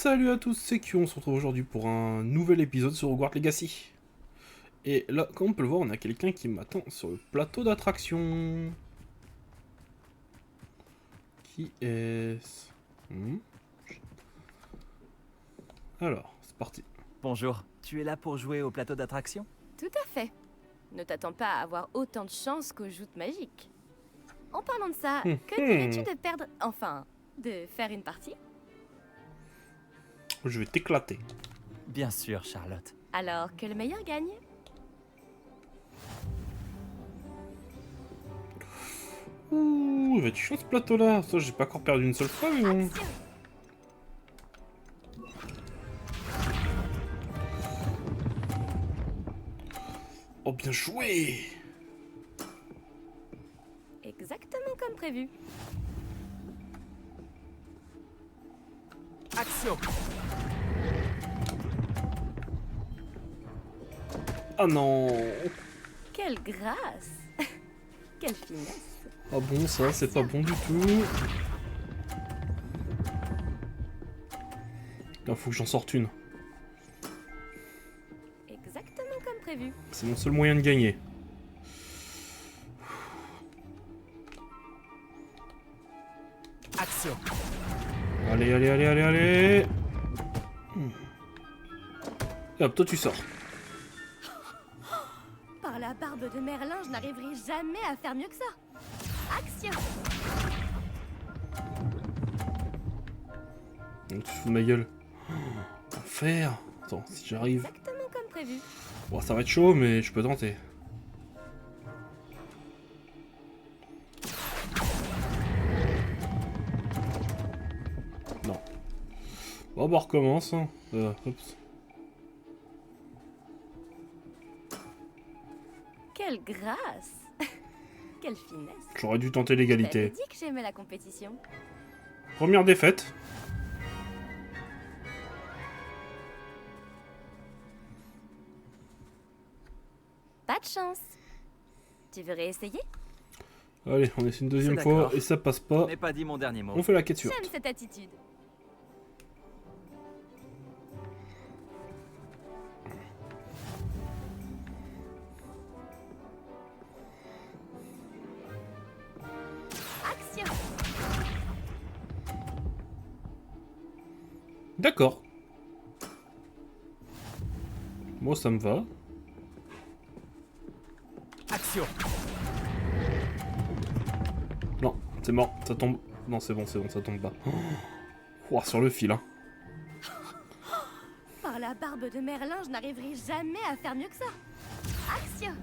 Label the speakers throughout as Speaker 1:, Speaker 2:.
Speaker 1: Salut à tous, c'est Q, on se retrouve aujourd'hui pour un nouvel épisode sur Hogwarts Legacy. Et là, comme on peut le voir, on a quelqu'un qui m'attend sur le plateau d'attraction. Qui est-ce? Alors, c'est parti.
Speaker 2: Bonjour, tu es là pour jouer au plateau d'attraction?
Speaker 3: Tout à fait. Ne t'attends pas à avoir autant de chance qu'aux joutes magiques. En parlant de ça, que dirais-tu de perdre... Enfin, de faire une partie?
Speaker 1: Je vais t'éclater.
Speaker 2: Bien sûr, Charlotte.
Speaker 3: Alors que le meilleur gagne.
Speaker 1: Ouh, il va être chiant ce plateau là. Ça, j'ai pas encore perdu une seule fois, mais bon.
Speaker 3: Action!
Speaker 1: Oh, bien joué!
Speaker 3: Exactement comme prévu.
Speaker 2: Action!
Speaker 1: Ah non!
Speaker 3: Quelle grâce! Quelle finesse!
Speaker 1: Ah bon, ça, c'est pas bon du tout. Il faut que j'en sorte une.
Speaker 3: Exactement comme prévu.
Speaker 1: C'est mon seul moyen de gagner.
Speaker 2: Action!
Speaker 1: Allez, allez, allez, allez, allez! Et hop, toi tu sors.
Speaker 3: Par la barbe de Merlin, je n'arriverai jamais à faire mieux que ça. Action!
Speaker 1: Donc, tu te fous de ma gueule. Enfer! Attends, si j'arrive.
Speaker 3: Exactement comme prévu.
Speaker 1: Bon, ça va être chaud, mais je peux tenter. Non. Bon, bah, on recommence. Hein. Oups.
Speaker 3: Quelle grâce! Quelle finesse!
Speaker 1: J'aurais dû tenter
Speaker 3: T'avais
Speaker 1: l'égalité.
Speaker 3: dit que j'aimais la compétition.
Speaker 1: Première défaite.
Speaker 3: Pas de chance. Tu veux réessayer?
Speaker 1: Allez, on essaie une deuxième
Speaker 2: C'est
Speaker 1: fois
Speaker 2: d'accord.
Speaker 1: et ça passe
Speaker 2: Je
Speaker 1: pas.
Speaker 2: n'ai pas dit mon dernier mot.
Speaker 1: On fait la quête
Speaker 3: J'aime
Speaker 1: suivante.
Speaker 3: cette attitude. Action!
Speaker 1: D'accord. Moi, ça me va.
Speaker 2: Action!
Speaker 1: Non, c'est mort, ça tombe. Non, c'est bon, ça tombe pas. Oh, sur le fil, hein.
Speaker 3: Par la barbe de Merlin, je n'arriverai jamais à faire mieux que ça. Action!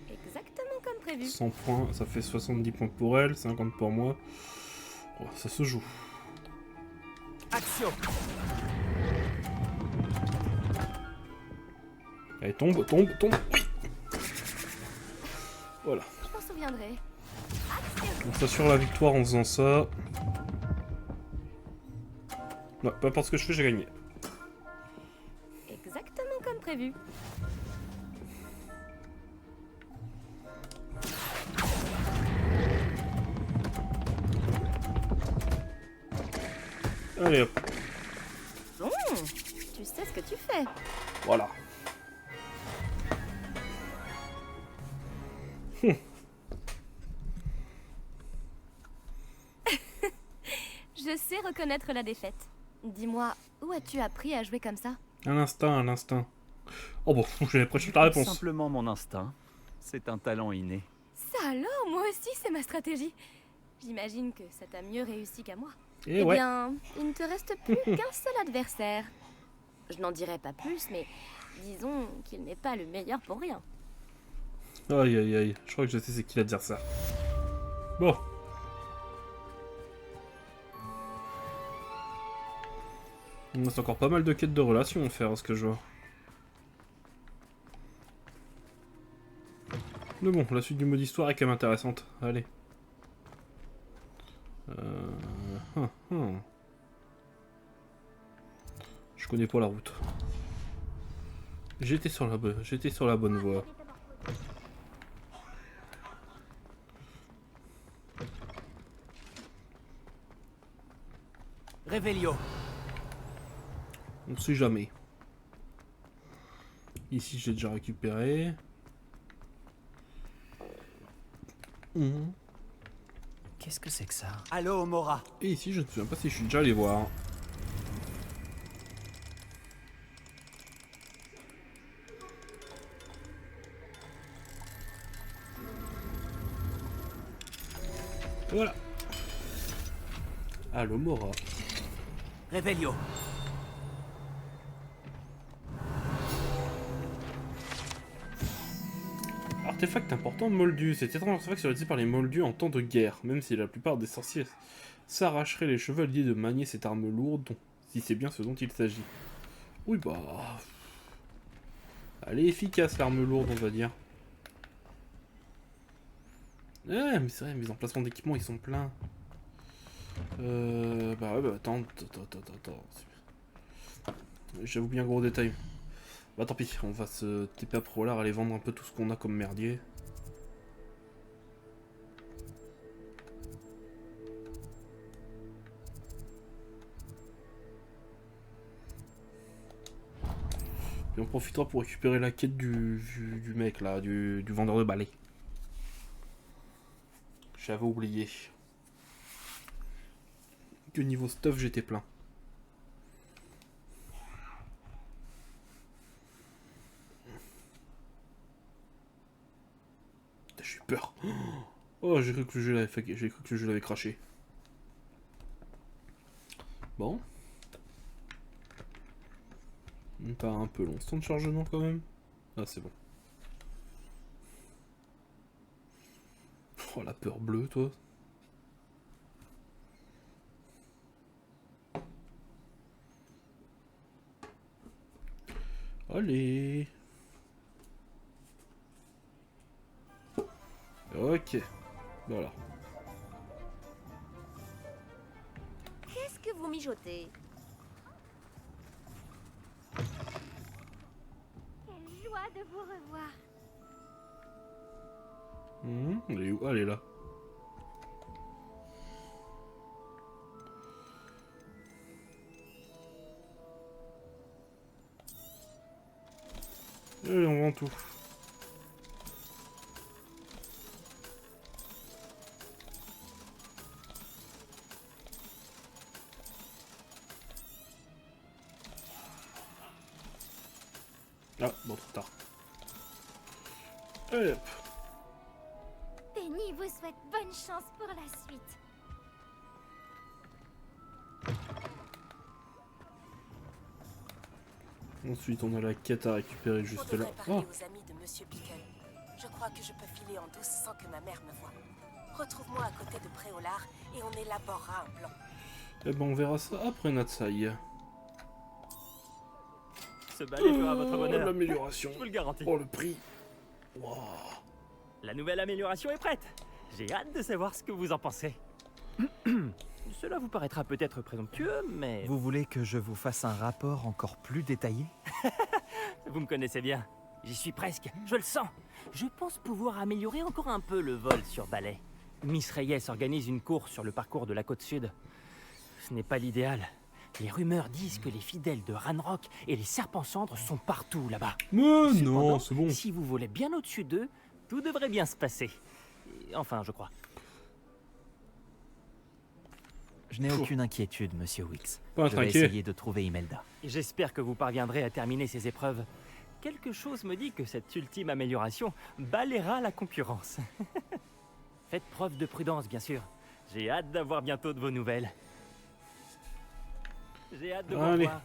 Speaker 3: Exactement comme prévu.
Speaker 1: 100 points, ça fait 70 points pour elle, 50 pour moi. Oh, ça se joue.
Speaker 2: Action!
Speaker 1: Allez, tombe, tombe, tombe. Oui. Voilà.
Speaker 3: Je m'en souviendrai. Action!
Speaker 1: On s'assure la victoire en faisant ça. Ouais, peu importe ce que je fais, j'ai gagné.
Speaker 3: Exactement comme prévu.
Speaker 1: Allez hop,
Speaker 3: Bon, tu sais ce que tu fais.
Speaker 1: voilà.
Speaker 3: Je sais reconnaître la défaite. Dis-moi, où as-tu appris à jouer comme ça?
Speaker 1: Un instinct, un instinct. Oh bon, j'avais précis ta réponse.
Speaker 2: Simplement mon instinct. C'est un talent inné.
Speaker 3: Ça alors, moi aussi, c'est ma stratégie. J'imagine que ça t'a mieux réussi qu'à moi.
Speaker 1: Et
Speaker 3: Eh
Speaker 1: ouais.
Speaker 3: bien, il ne te reste plus qu'un seul adversaire. Je n'en dirai pas plus, mais disons qu'il n'est pas le meilleur pour rien.
Speaker 1: Aïe aïe aïe, je crois que je sais c'est qui l'adversaire. Bon. Il me reste encore pas mal de quêtes de relations à faire, à ce que je vois. Mais bon, la suite du mode histoire est quand même intéressante. Allez. Je connais pas la route. J'étais sur la bonne voie.
Speaker 2: Revelio.
Speaker 1: On sait jamais. Ici, j'ai déjà récupéré.
Speaker 2: Qu'est-ce que c'est que ça? Allô, Mora.
Speaker 1: Et ici, je ne me souviens pas si je suis déjà allé voir. Voilà. Allô, Mora.
Speaker 2: Revelio.
Speaker 1: Artefact important moldu. Cet étrange artefact serait utilisé par les moldus en temps de guerre, même si la plupart des sorciers s'arracheraient les cheveux à l'idée de manier cette arme lourde, si c'est bien ce dont il s'agit. Oui, bah... Elle est efficace, l'arme lourde, on va dire. Ah, mais c'est vrai, mes emplacements d'équipement, ils sont pleins. Bah ouais, bah attends. J'avoue bien gros détail. Bah tant pis, on va se TP à Prolard, aller vendre un peu tout ce qu'on a comme merdier. Et on profitera pour récupérer la quête du mec là, du vendeur de balais. J'avais oublié. Que niveau stuff j'étais plein. J'ai eu peur. Oh, j'ai cru que le jeu l'avait fait... J'ai cru que le jeu l'avait craché. Bon. Pas un peu long ce temps de chargement quand même. Ah, c'est bon. Oh, la peur bleue, toi. Allez. Ok. Voilà.
Speaker 3: Qu'est-ce que vous mijotez? Quelle joie de vous revoir.
Speaker 1: Elle est où? Ah, elle est là. Allez, on vend tout. Ah, bon, trop tard. Allez, hop.
Speaker 3: Penny vous souhaite bonne chance pour la suite.
Speaker 1: Ensuite, on a la quête à récupérer juste là.
Speaker 4: Parler
Speaker 1: Ah,
Speaker 4: aux amis de Monsieur Pickle. Je crois que je peux filer en douce sans que ma mère me voie. Retrouve-moi à côté de Préolard et on élaborera un plan.
Speaker 1: eh ben, on verra ça après Natsai.
Speaker 2: Ce balai fera votre
Speaker 1: Oh,
Speaker 2: bonheur.
Speaker 1: l'amélioration.
Speaker 2: Je vous le garantis.
Speaker 1: Oh, le prix. Wow.
Speaker 2: La nouvelle amélioration est prête. J'ai hâte de savoir ce que vous en pensez. Cela vous paraîtra peut-être présomptueux, mais...
Speaker 5: Vous voulez que je vous fasse un rapport encore plus détaillé?
Speaker 2: Vous me connaissez bien. J'y suis presque. Je le sens. Je pense pouvoir améliorer encore un peu le vol sur balai. Miss Reyes organise une course sur le parcours de la côte sud. Ce n'est pas l'idéal. Les rumeurs disent que les fidèles de Ranrock et les serpents cendres sont partout là-bas.
Speaker 1: Mais non,
Speaker 2: Cependant,
Speaker 1: c'est bon.
Speaker 2: si vous volez bien au-dessus d'eux, tout devrait bien se passer. Enfin, je crois.
Speaker 5: Je n'ai aucune inquiétude, monsieur Wicks.
Speaker 1: Pas
Speaker 5: Je vais
Speaker 1: inquiet.
Speaker 5: essayer de trouver Imelda.
Speaker 2: J'espère que vous parviendrez à terminer ces épreuves. Quelque chose me dit que cette ultime amélioration balayera la concurrence. Faites preuve de prudence, bien sûr. J'ai hâte d'avoir bientôt de vos nouvelles. J'ai hâte de vous
Speaker 1: Allez.
Speaker 2: revoir.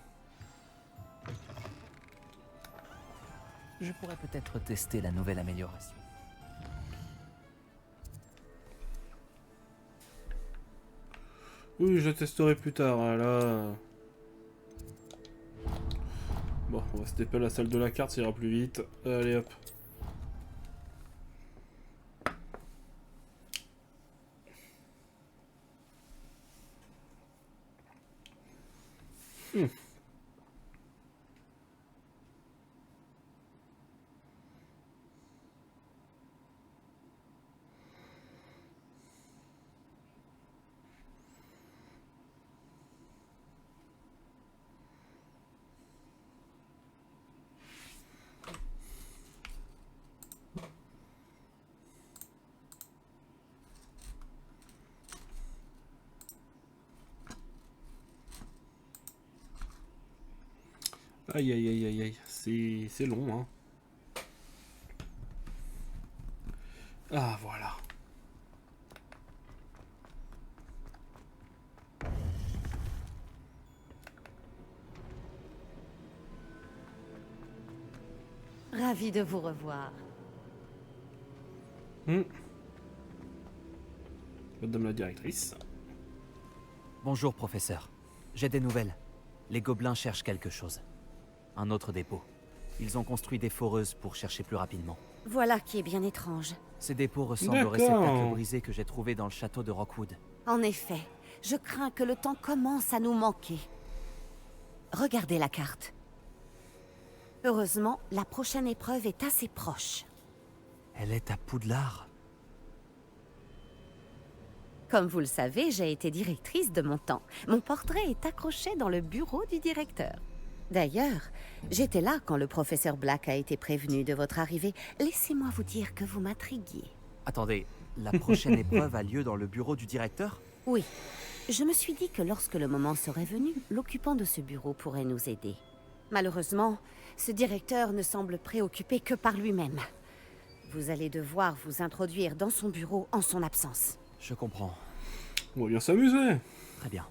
Speaker 5: Je pourrais peut-être tester la nouvelle amélioration.
Speaker 1: Oui, je testerai plus tard. Là. Bon, on va se taper à la salle de la carte, ça ira plus vite. Allez hop. Aïe aïe aïe aïe aïe, c'est long, hein. Ah, voilà.
Speaker 6: Ravi de vous revoir.
Speaker 1: Madame la directrice.
Speaker 5: Bonjour, professeur. J'ai des nouvelles. Les gobelins cherchent quelque chose. Un autre dépôt. Ils ont construit des foreuses pour chercher plus rapidement.
Speaker 6: Voilà qui est bien étrange.
Speaker 5: Ces dépôts ressemblent au
Speaker 1: D'accord.
Speaker 5: réceptacle brisé que j'ai trouvé dans le château de Rockwood.
Speaker 6: En effet, je crains que le temps commence à nous manquer. Regardez la carte. Heureusement, la prochaine épreuve est assez proche.
Speaker 5: Elle est à Poudlard.
Speaker 6: Comme vous le savez, j'ai été directrice de mon temps. Mon portrait est accroché dans le bureau du directeur. D'ailleurs, j'étais là quand le professeur Black a été prévenu de votre arrivée. Laissez-moi vous dire que vous m'intriguiez.
Speaker 5: Attendez, la prochaine épreuve a lieu dans le bureau du directeur?
Speaker 6: Oui, je me suis dit que lorsque le moment serait venu, l'occupant de ce bureau pourrait nous aider. Malheureusement, ce directeur ne semble préoccupé que par lui-même. Vous allez devoir vous introduire dans son bureau en son absence.
Speaker 5: Je comprends.
Speaker 1: On va bien s'amuser.
Speaker 5: Très bien.
Speaker 1: De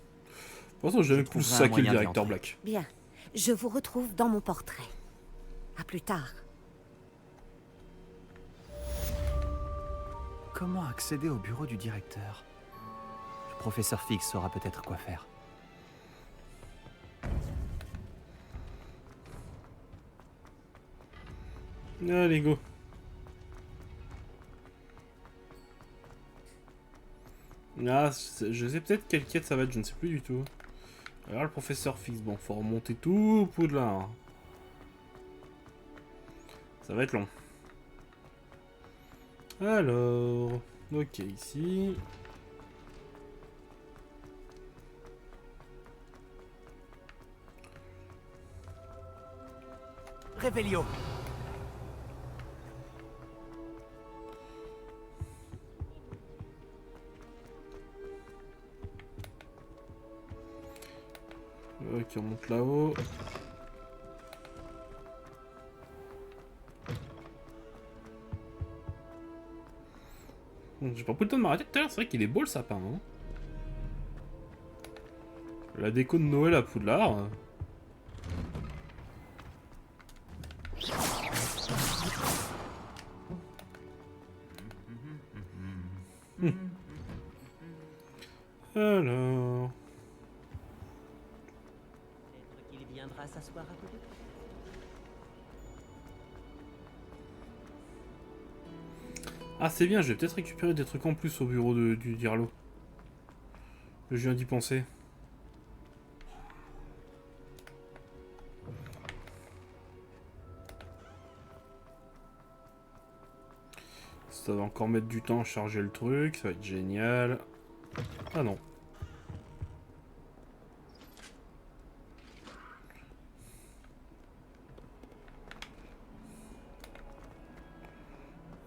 Speaker 1: toute façon, j'ai jamais pu
Speaker 5: trouverai un
Speaker 1: saquer le
Speaker 5: moyen d'y
Speaker 1: directeur
Speaker 5: entrer.
Speaker 1: Black.
Speaker 6: Bien, je vous retrouve dans mon portrait. À plus tard.
Speaker 5: Comment accéder au bureau du directeur? Le professeur Fix saura peut-être quoi faire.
Speaker 1: Allez, go. Ah, je sais peut-être quelle quête ça va être, je ne sais plus du tout. Alors le professeur Fix, bon, faut remonter tout Poudlard. Ça va être long. Alors, ok, ici.
Speaker 5: Révélio.
Speaker 1: Ok, on monte là-haut. J'ai pas pris le temps de m'arrêter tout à l'heure, c'est vrai qu'il est beau le sapin. Hein. La déco de Noël à Poudlard. Alors...
Speaker 2: Peut-être qu'il viendra s'asseoir à côté.
Speaker 1: Ah c'est bien, je vais peut-être récupérer des trucs en plus au bureau du Dirlo. Je viens d'y penser. Ça va encore mettre du temps à charger le truc, ça va être génial. Ah non.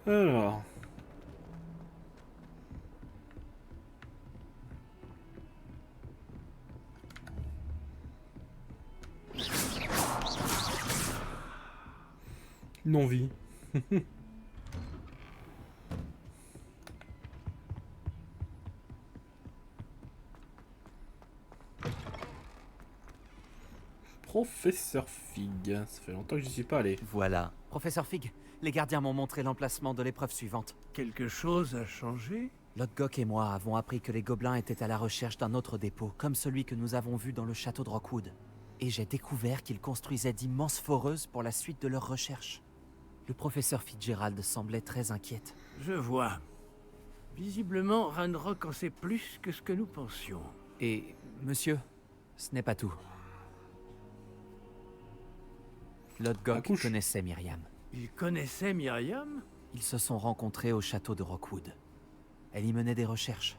Speaker 1: Alors... Non-vie. Professeur Fig. Ça fait longtemps que j'y suis pas allé.
Speaker 5: Voilà. Professeur Fig, les gardiens m'ont montré l'emplacement de l'épreuve suivante.
Speaker 7: Quelque chose a changé?
Speaker 5: Lodgok et moi avons appris que les gobelins étaient à la recherche d'un autre dépôt, comme celui que nous avons vu dans le château de Rockwood. Et j'ai découvert qu'ils construisaient d'immenses foreuses pour la suite de leurs recherches. Le professeur Fitzgerald semblait très inquiète.
Speaker 7: Je vois. Visiblement, Ranrock en sait plus que ce que nous pensions.
Speaker 5: Et, monsieur, ce n'est pas tout. Lodgok
Speaker 1: Accouche.
Speaker 5: connaissait Myriam.
Speaker 7: Il connaissait Myriam?
Speaker 5: Ils se sont rencontrés au château de Rockwood. Elle y menait des recherches.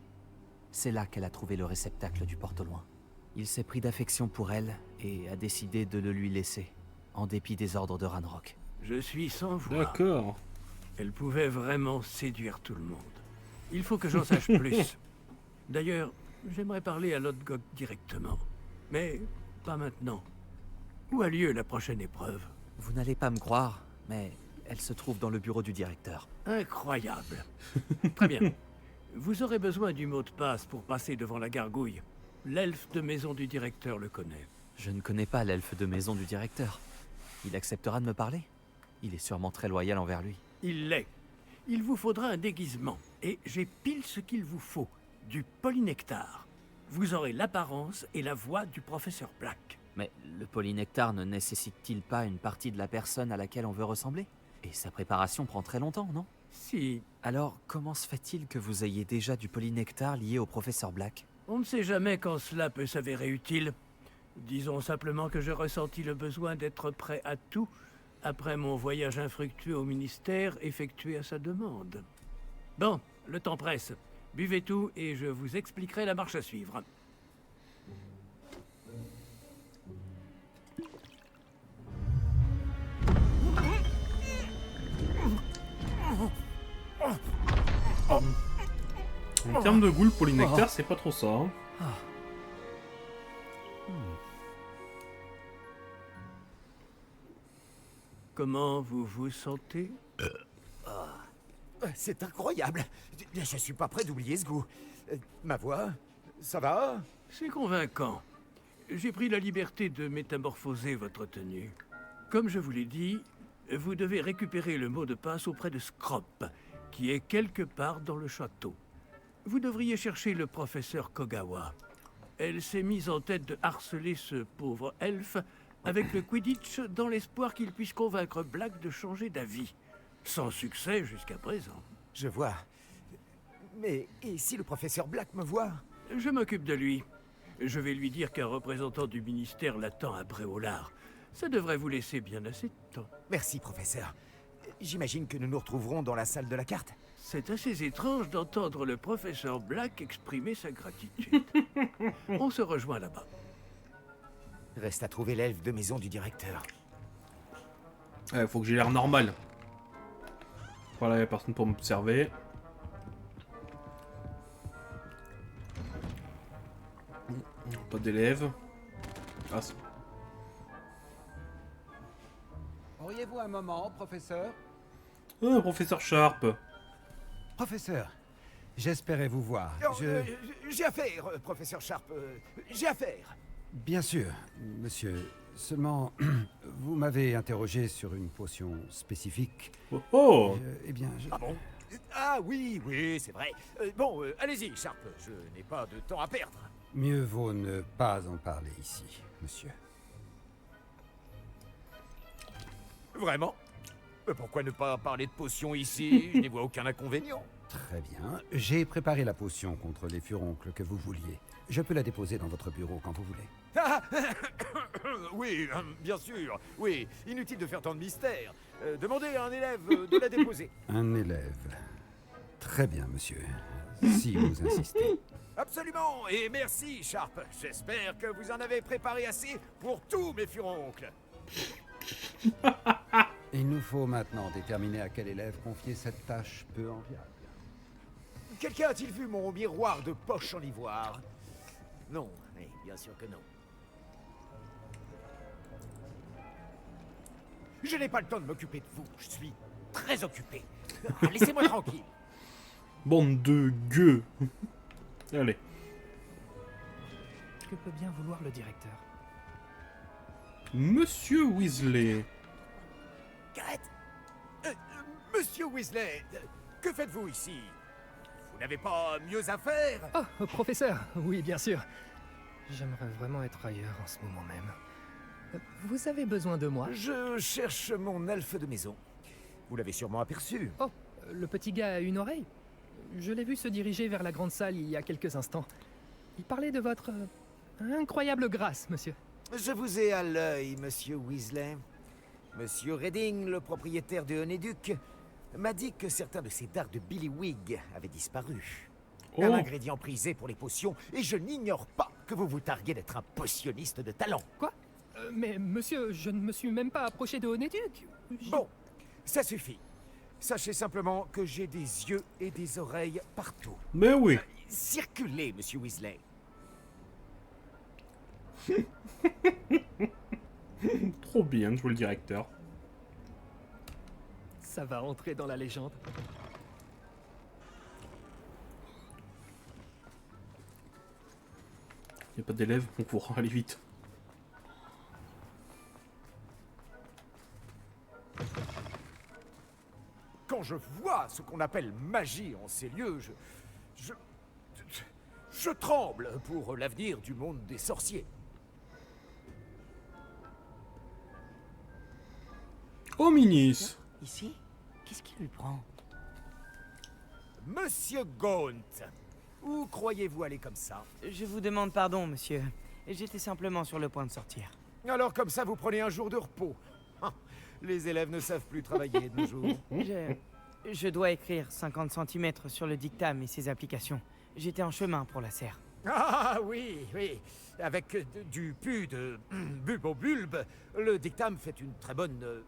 Speaker 5: C'est là qu'elle a trouvé le réceptacle du porte-loin. Il s'est pris d'affection pour elle et a décidé de le lui laisser, en dépit des ordres de Ranrock.
Speaker 7: Je suis sans voix.
Speaker 1: D'accord.
Speaker 7: Elle pouvait vraiment séduire tout le monde. Il faut que j'en sache plus. D'ailleurs, j'aimerais parler à Lodgok directement. Mais pas maintenant. Où a lieu la prochaine épreuve?
Speaker 5: Vous n'allez pas me croire, mais elle se trouve dans le bureau du directeur.
Speaker 7: Incroyable. Très bien. Vous aurez besoin du mot de passe pour passer devant la gargouille. L'elfe de maison du directeur le connaît.
Speaker 5: Je ne connais pas l'elfe de maison du directeur. Il acceptera de me parler? Il est sûrement très loyal envers lui.
Speaker 7: Il l'est. Il vous faudra un déguisement. Et j'ai pile ce qu'il vous faut. Du polynectar. Vous aurez l'apparence et la voix du professeur Black.
Speaker 5: Mais le polynectar ne nécessite-t-il pas une partie de la personne à laquelle on veut ressembler? Et sa préparation prend très longtemps, non?
Speaker 7: Si.
Speaker 5: Alors, comment se fait-il que vous ayez déjà du polynectar lié au professeur Black?
Speaker 7: On ne sait jamais quand cela peut s'avérer utile. Disons simplement que j'ai ressenti le besoin d'être prêt à tout après mon voyage infructueux au ministère effectué à sa demande. Bon, le temps presse. Buvez tout et je vous expliquerai la marche à suivre.
Speaker 1: En termes de goût, le polynectar, c'est pas trop ça. Hein.
Speaker 7: Comment vous vous sentez?
Speaker 8: C'est incroyable. Je suis pas prêt d'oublier ce goût. Ma voix, ça va?
Speaker 7: C'est convaincant. J'ai pris la liberté de métamorphoser votre tenue. Comme je vous l'ai dit, vous devez récupérer le mot de passe auprès de Scrop, qui est quelque part dans le château. Vous devriez chercher le professeur Kogawa. Elle s'est mise en tête de harceler ce pauvre elfe avec le Quidditch dans l'espoir qu'il puisse convaincre Black de changer d'avis. Sans succès jusqu'à présent.
Speaker 8: Je vois. Mais et si le professeur Black me voit?
Speaker 7: Je m'occupe de lui. Je vais lui dire qu'un représentant du ministère l'attend à Préolard. Ça devrait vous laisser bien assez de temps.
Speaker 8: Merci, professeur. J'imagine que nous nous retrouverons dans la salle de la carte.
Speaker 7: C'est assez étrange d'entendre le professeur Black exprimer sa gratitude. On se rejoint là-bas.
Speaker 8: Reste à trouver l'elfe de maison du directeur.
Speaker 1: Ouais, faut que j'ai l'air normal. Voilà, y a personne pour m'observer. Pas d'élèves. Ah,
Speaker 9: Auriez-vous un moment, professeur?
Speaker 1: ah, professeur Sharp.
Speaker 9: Professeur, j'espérais vous voir.
Speaker 8: J'ai affaire, professeur Sharp. J'ai affaire.
Speaker 9: Bien sûr, monsieur. Seulement, vous m'avez interrogé sur une potion spécifique.
Speaker 1: Oh, oh.
Speaker 9: Eh bien,
Speaker 8: Ah bon? Ah oui, oui, c'est vrai. Bon, allez-y, Sharp. Je n'ai pas de temps à perdre.
Speaker 9: mieux vaut ne pas en parler ici, monsieur.
Speaker 8: Vraiment? Pourquoi ne pas parler de potions ici? Je n'y vois aucun inconvénient.
Speaker 9: Très bien. J'ai préparé la potion contre les furoncles que vous vouliez. Je peux la déposer dans votre bureau quand vous voulez.
Speaker 8: Ah, oui, bien sûr. Oui, inutile de faire tant de mystère. Demandez à un élève de la déposer.
Speaker 9: Un élève. Très bien, monsieur. Si vous insistez.
Speaker 8: Absolument, et merci, Sharp. J'espère que vous en avez préparé assez pour tous mes furoncles.
Speaker 9: Il nous faut maintenant déterminer à quel élève confier cette tâche peu enviable.
Speaker 8: Quelqu'un a-t-il vu mon miroir de poche en ivoire? Non, mais bien sûr que non. Je n'ai pas le temps de m'occuper de vous, je suis très occupé. Laissez-moi tranquille.
Speaker 1: Bande de gueux. Allez.
Speaker 10: Que peut bien vouloir le directeur?
Speaker 1: Monsieur Weasley.
Speaker 8: Gareth, Monsieur Weasley, que faites-vous ici? Vous n'avez pas mieux à faire?
Speaker 10: Oh, professeur, oui, bien sûr. J'aimerais vraiment être ailleurs en ce moment même. Vous avez besoin de moi?
Speaker 8: Je cherche mon elfe de maison. Vous l'avez sûrement aperçu.
Speaker 10: Oh, le petit gars a une oreille. Je l'ai vu se diriger vers la grande salle il y a quelques instants. Il parlait de votre incroyable grâce, monsieur.
Speaker 8: Je vous ai à l'œil, Monsieur Weasley. Monsieur Redding, le propriétaire de Honéduc, m'a dit que certains de ces dards de Billywig avaient disparu. Un
Speaker 1: Oh.
Speaker 8: ingrédient prisé pour les potions, et je n'ignore pas que vous vous targuez d'être un potionniste de talent.
Speaker 10: Quoi? Mais monsieur, je ne me suis même pas approché de Honéduc.
Speaker 8: Bon, ça suffit. Sachez simplement que j'ai des yeux et des oreilles partout.
Speaker 1: Mais oui.
Speaker 8: Circulez, Monsieur Weasley.
Speaker 1: trop bien de jouer le directeur.
Speaker 10: Ça va entrer dans la légende.
Speaker 1: Y a pas d'élèves, on court, allez vite.
Speaker 8: Quand je vois ce qu'on appelle magie en ces lieux, je tremble pour l'avenir du monde des sorciers.
Speaker 1: Oh, Minis!
Speaker 5: Ici? Qu'est-ce qui lui prend?
Speaker 8: Monsieur Gaunt, où croyez-vous aller comme ça?
Speaker 11: Je vous demande pardon, monsieur. J'étais simplement sur le point de sortir.
Speaker 8: Alors comme ça, vous prenez un jour de repos. Ah, les élèves ne savent plus travailler de nos jours.
Speaker 11: Je dois écrire 50 cm sur le dictame et ses applications. J'étais en chemin pour la serre.
Speaker 8: Ah oui, oui. Avec du pu de bulbe au bulbe, le dictame fait une très bonne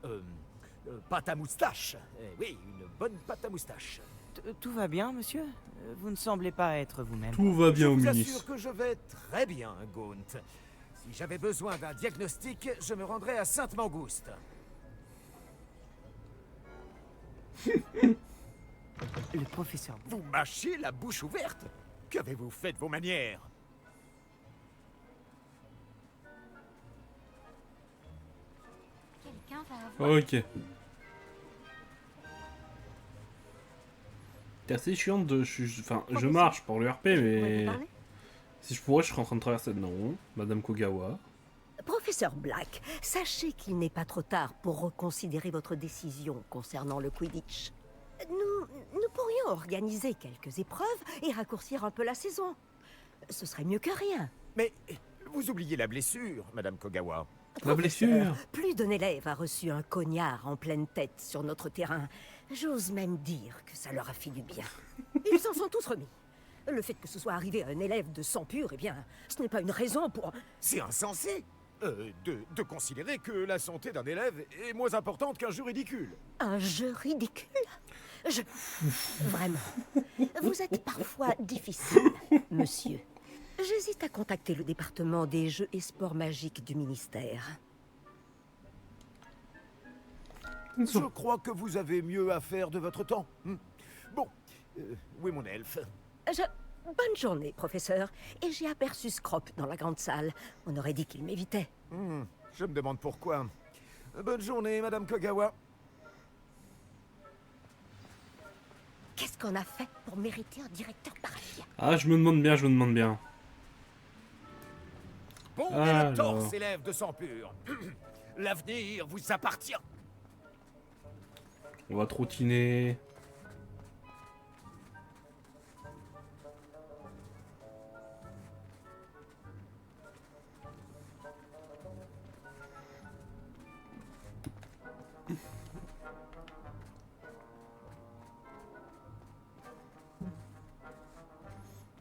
Speaker 8: pâte à moustache. Oui, une bonne pâte à moustache.
Speaker 11: Tout va bien, monsieur? Vous ne semblez pas être vous-même.
Speaker 1: Tout va bien au
Speaker 8: Je vous
Speaker 1: Minis.
Speaker 8: assure que je vais très bien, Gaunt. Si j'avais besoin d'un diagnostic, je me rendrais à Sainte-Mangouste.
Speaker 11: Le professeur...
Speaker 8: Vous mâchez la bouche ouverte? Qu'avez-vous fait de vos manières?
Speaker 3: Quelqu'un va avoir...
Speaker 1: Ok. T'es assez chiante de... Enfin, je marche pour le RP, mais... Si je pourrais, je serais en train de traverser... Non, Madame Kogawa.
Speaker 12: Professeur Black, sachez qu'il n'est pas trop tard pour reconsidérer votre décision concernant le Quidditch. Nous pourrions organiser quelques épreuves et raccourcir un peu la saison. Ce serait mieux que rien.
Speaker 8: Mais vous oubliez la blessure, Madame Kogawa.
Speaker 1: La blessure.
Speaker 12: Plus d'un élève a reçu un cognard en pleine tête sur notre terrain. J'ose même dire que ça leur a fait du bien. Ils s'en sont tous remis. Le fait que ce soit arrivé à un élève de sang pur, eh bien, ce n'est pas une raison pour...
Speaker 8: C'est insensé de considérer que la santé d'un élève est moins importante qu'un jeu ridicule.
Speaker 12: Un jeu ridicule? Vraiment. Vous êtes parfois difficile, monsieur. J'hésite à contacter le département des jeux et sports magiques du ministère.
Speaker 8: Je crois que vous avez mieux à faire de votre temps. Bon, où est mon elfe?
Speaker 12: Bonne journée, professeur. Et j'ai aperçu Scrop dans la grande salle. On aurait dit qu'il m'évitait.
Speaker 8: Je me demande pourquoi. Bonne journée, Madame Kogawa.
Speaker 12: Qu'est-ce qu'on a fait pour mériter un directeur pareil?
Speaker 1: Ah, je me demande bien, je me demande bien.
Speaker 8: Bon
Speaker 1: Alors.
Speaker 8: torse, élève de sang pur. L'avenir vous appartient.
Speaker 1: On va trottiner.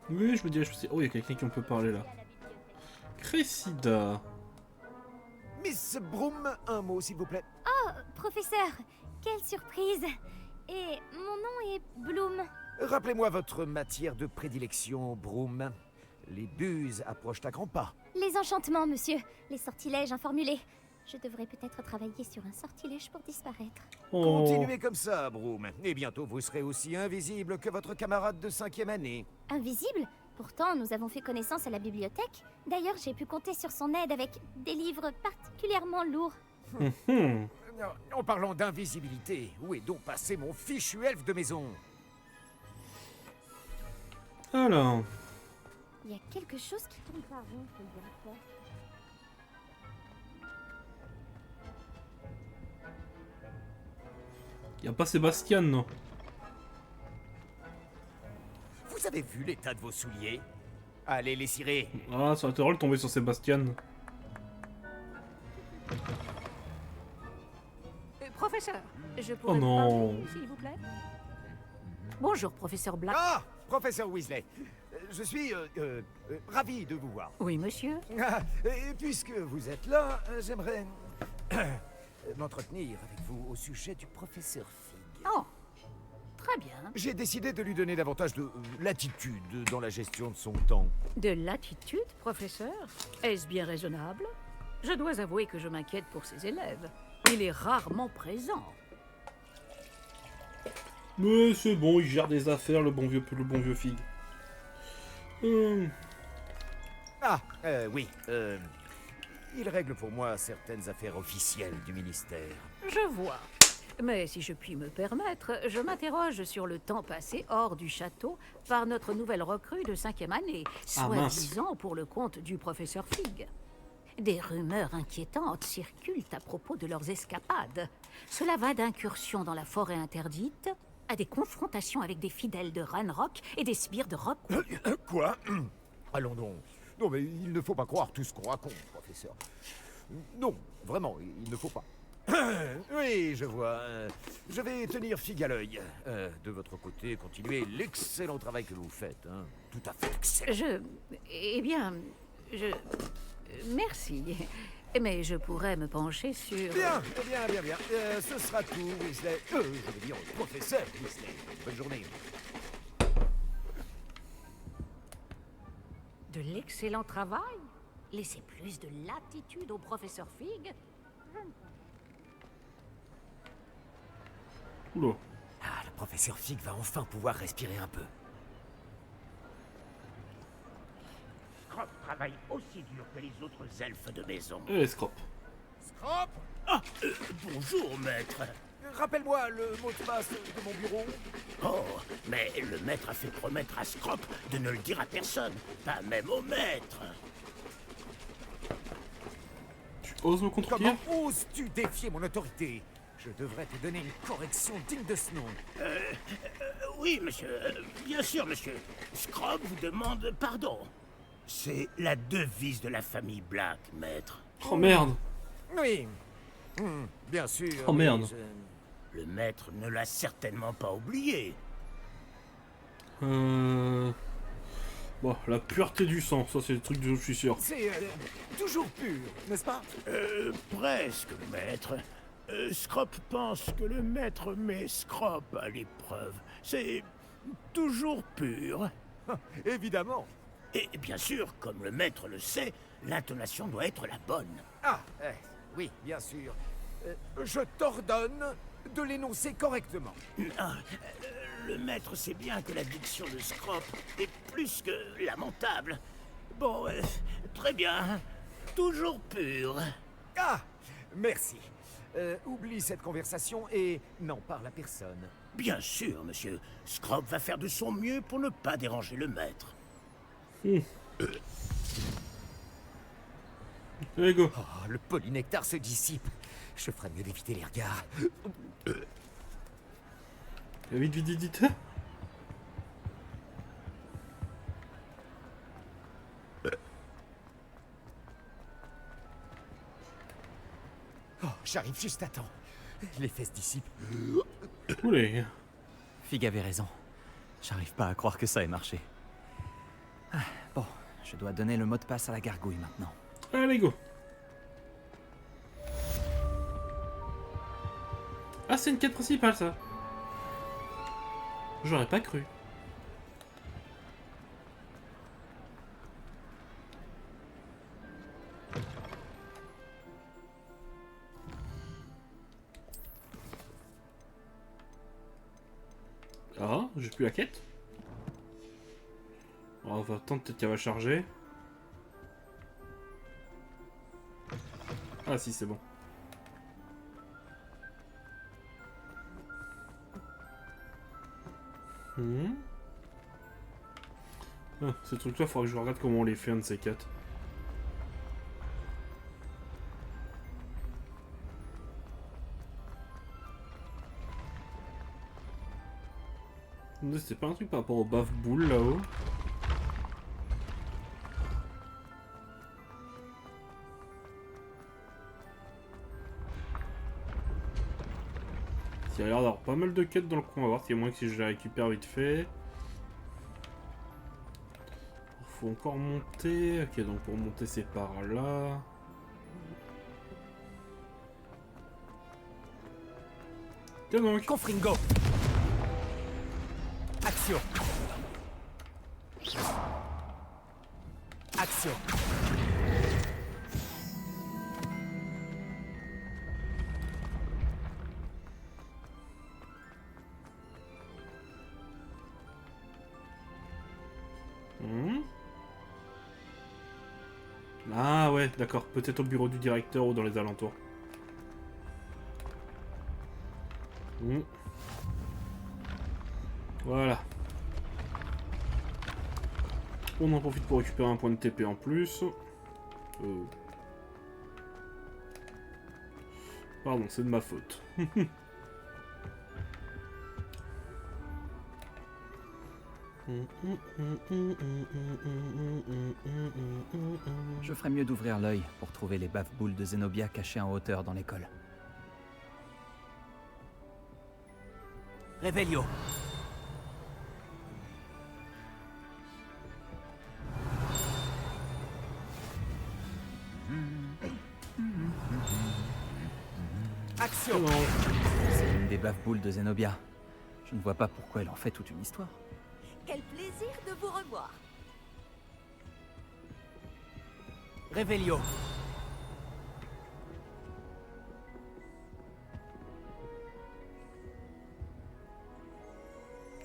Speaker 1: Oui, je me dirais, oh, il y a quelqu'un qui on peut parler là. Cressida.
Speaker 8: Miss Broom, un mot s'il vous plaît.
Speaker 3: Oh, professeur, quelle surprise! Et mon nom est Bloom.
Speaker 8: Rappelez-moi votre matière de prédilection, Broom. Les buses approchent à grands pas.
Speaker 3: Les enchantements, monsieur. Les sortilèges informulés. Je devrais peut-être travailler sur un sortilège pour disparaître.
Speaker 1: Oh.
Speaker 8: Continuez comme ça, Broom. Et bientôt vous serez aussi invisible que votre camarade de 5e année.
Speaker 3: Invisible? Pourtant, nous avons fait connaissance à la bibliothèque. D'ailleurs, j'ai pu compter sur son aide avec des livres particulièrement lourds.
Speaker 8: En parlant d'invisibilité, où est donc passé mon fichu elfe de maison?
Speaker 1: Alors.
Speaker 3: Il y a quelque chose qui tourne pas rond, le directeur.
Speaker 1: Y a pas Sébastien, non?
Speaker 8: Vous avez vu l'état de vos souliers? Allez les cirer.
Speaker 1: Ah, ça aurait été drôle de tomber sur Sébastien.
Speaker 12: Professeur, je
Speaker 1: Oh
Speaker 12: pourrais vous
Speaker 1: non.
Speaker 12: parler, s'il vous plaît? Bonjour, professeur Black.
Speaker 8: Ah, professeur Weasley. Je suis ravi de vous voir.
Speaker 12: Oui, monsieur.
Speaker 8: Et puisque vous êtes là, j'aimerais m'entretenir avec vous au sujet du professeur Fig.
Speaker 12: Oh, très bien.
Speaker 8: J'ai décidé de lui donner davantage de latitude dans la gestion de son temps.
Speaker 12: De l'attitude, professeur? Est-ce bien raisonnable?
Speaker 13: Je dois avouer que je m'inquiète pour ses élèves. Il est rarement présent.
Speaker 1: Mais c'est bon, il gère des affaires, le bon vieux Fig.
Speaker 8: Oui. Il règle pour moi certaines affaires officielles du ministère.
Speaker 13: Je vois. Mais si je puis me permettre, je m'interroge sur le temps passé hors du château par notre nouvelle recrue de 5e année, soi-disant pour le compte du professeur Fig. Des rumeurs inquiétantes circulent à propos de leurs escapades. Cela va d'incursions dans la forêt interdite à des confrontations avec des fidèles de Ranrock et des sbires de Rockwood.
Speaker 8: Quoi? Allons donc. Non, mais il ne faut pas croire tout ce qu'on raconte, professeur. Non, vraiment, il ne faut pas. Oui, je vois. Je vais tenir Fig à l'œil. De votre côté, continuez l'excellent travail que vous faites. Hein. Tout à fait excellent.
Speaker 13: Merci. Mais je pourrais me pencher sur...
Speaker 8: Bien. Ce sera tout, Weasley. Je veux dire, professeur Weasley. Bonne journée.
Speaker 13: De l'excellent travail. Laissez plus de latitude au professeur Fig.
Speaker 1: Oula.
Speaker 8: Le professeur Fig va enfin pouvoir respirer un peu.
Speaker 14: Scrop travaille aussi dur que les autres elfes de maison.
Speaker 1: Scrop.
Speaker 8: Scrop?
Speaker 14: Bonjour, maître.
Speaker 8: Rappelle-moi le mot de passe de mon bureau.
Speaker 14: Oh, mais le maître a fait promettre à Scrop de ne le dire à personne, pas même au maître.
Speaker 1: Tu oses me contredire?
Speaker 8: Comment oses-tu défier mon autorité? Je devrais te donner une correction digne de ce nom.
Speaker 14: Oui, monsieur. Bien sûr, monsieur. Scrop vous demande pardon. C'est la devise de la famille Black, maître.
Speaker 1: Oh merde.
Speaker 8: Oui. Bien sûr.
Speaker 1: Oh merde.
Speaker 14: Le maître ne l'a certainement pas oublié.
Speaker 1: Bon, la pureté du sang, ça c'est le truc dont je suis sûr.
Speaker 8: C'est toujours pur, n'est-ce pas?
Speaker 14: Presque, maître. Scrop pense que le maître met Scrop à l'épreuve. C'est toujours pur.
Speaker 8: Évidemment.
Speaker 14: Et bien sûr, comme le maître le sait, l'intonation doit être la bonne.
Speaker 8: Oui, bien sûr. Je t'ordonne de l'énoncer correctement.
Speaker 14: Le maître sait bien que la diction de Scrop est plus que lamentable. Bon, très bien. Toujours pur.
Speaker 8: Merci. Oublie cette conversation et n'en parle à personne.
Speaker 14: Bien sûr, monsieur. Scrop va faire de son mieux pour ne pas déranger le maître.
Speaker 1: Allez, go.
Speaker 8: Le polynectar se dissipe. Je ferais mieux d'éviter les regards.
Speaker 1: Vite.
Speaker 8: J'arrive juste à temps. Les fesses dissipent.
Speaker 1: Oulé.
Speaker 5: Fig avait raison. J'arrive pas à croire que ça ait marché. Bon, je dois donner le mot de passe à la gargouille maintenant.
Speaker 1: Allez, go. C'est une quête principale, ça. J'aurais pas cru. J'ai plus la quête. On va attendre, peut-être qu'elle va charger. Si, c'est bon. Ces trucs-là, faudra que je regarde comment on les fait, un de ces quatre. C'était pas un truc par rapport au baf-boule là-haut? Il y a l'air d'avoir pas mal de quêtes dans le coin, on va voir s'il y a moyen que si je les récupère vite fait. Faut encore monter. Ok, donc pour monter c'est par là. Tiens donc.
Speaker 11: Confringo. Action. Action.
Speaker 1: ouais, d'accord. Peut-être au bureau du directeur ou dans les alentours. Voilà. On en profite pour récupérer un point de TP en plus. Pardon, c'est de ma faute.
Speaker 5: Je ferais mieux d'ouvrir l'œil pour trouver les bave-boules de Zenobia cachées en hauteur dans l'école.
Speaker 11: Revelio.
Speaker 5: Action. C'est une des bave-boules de Zenobia. Je ne vois pas pourquoi elle en fait toute une histoire.
Speaker 12: Quel plaisir de vous revoir.
Speaker 11: Revelio.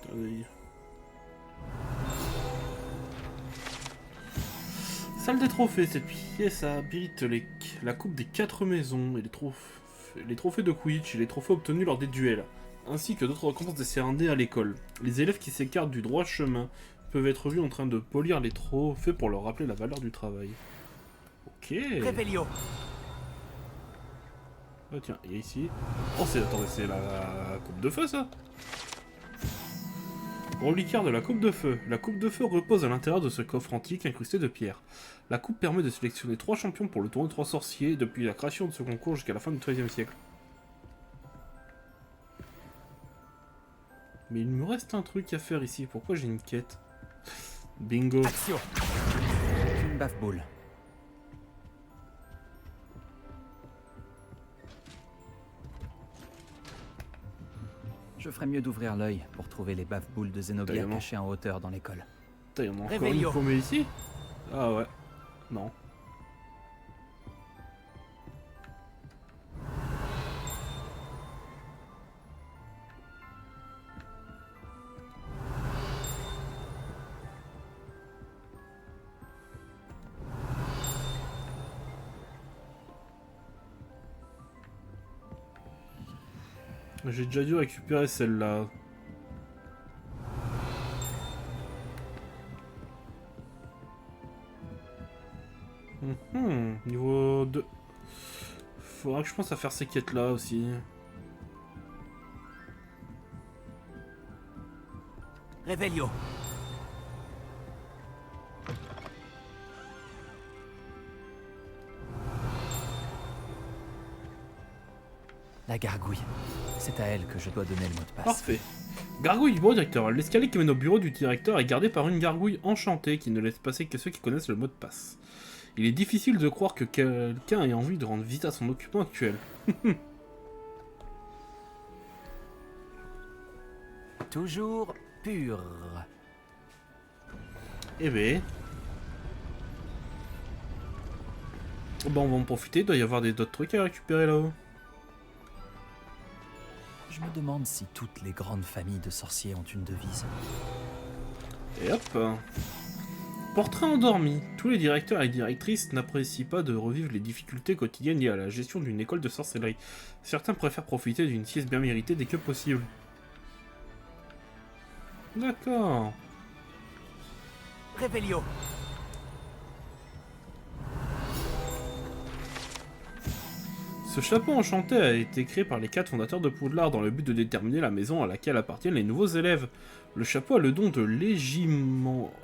Speaker 1: Attendez. Salle des trophées, cette pièce abrite la coupe des 4 maisons et les trophées de Quidditch et les trophées obtenus lors des duels, ainsi que d'autres récompenses décernées à l'école. Les élèves qui s'écartent du droit chemin peuvent être vus en train de polir les trophées pour leur rappeler la valeur du travail. Ok.
Speaker 11: Revelio.
Speaker 1: Ah tiens, et ici... Oh, attendez, c'est la coupe de feu, ça? Reliquaire de la coupe de feu. La coupe de feu repose à l'intérieur de ce coffre antique incrusté de pierre. La coupe permet de sélectionner 3 champions pour le tournoi de 3 sorciers depuis la création de ce concours jusqu'à la fin du XIIIe siècle. Mais il me reste un truc à faire ici. Pourquoi j'ai une quête? Bingo.
Speaker 5: Action. Une bave-boule. Je ferais mieux d'ouvrir l'œil pour trouver les bave-boules de Zenobia cachées en hauteur dans l'école.
Speaker 1: Putain, y'en a encore une paumée ici? Ah ouais. Non. J'ai déjà dû récupérer celle-là. Niveau 2. Faudra que je pense à faire ces quêtes-là aussi.
Speaker 11: Revelio.
Speaker 5: La gargouille. C'est à elle que je dois donner le mot de passe.
Speaker 1: Parfait. Gargouille du bureau directeur. L'escalier qui mène au bureau du directeur est gardé par une gargouille enchantée qui ne laisse passer que ceux qui connaissent le mot de passe. Il est difficile de croire que quelqu'un ait envie de rendre visite à son occupant actuel.
Speaker 5: Toujours pur.
Speaker 1: Eh ben... Bon, on va en profiter, il doit y avoir d'autres trucs à récupérer là-haut.
Speaker 5: Je me demande si toutes les grandes familles de sorciers ont une devise.
Speaker 1: Et hop. Portrait endormi. Tous les directeurs et directrices n'apprécient pas de revivre les difficultés quotidiennes liées à la gestion d'une école de sorcellerie. Certains préfèrent profiter d'une sieste bien méritée dès que possible. D'accord.
Speaker 11: Revelio.
Speaker 1: Ce chapeau enchanté a été créé par les 4 fondateurs de Poudlard dans le but de déterminer la maison à laquelle appartiennent les nouveaux élèves. Le chapeau a le don de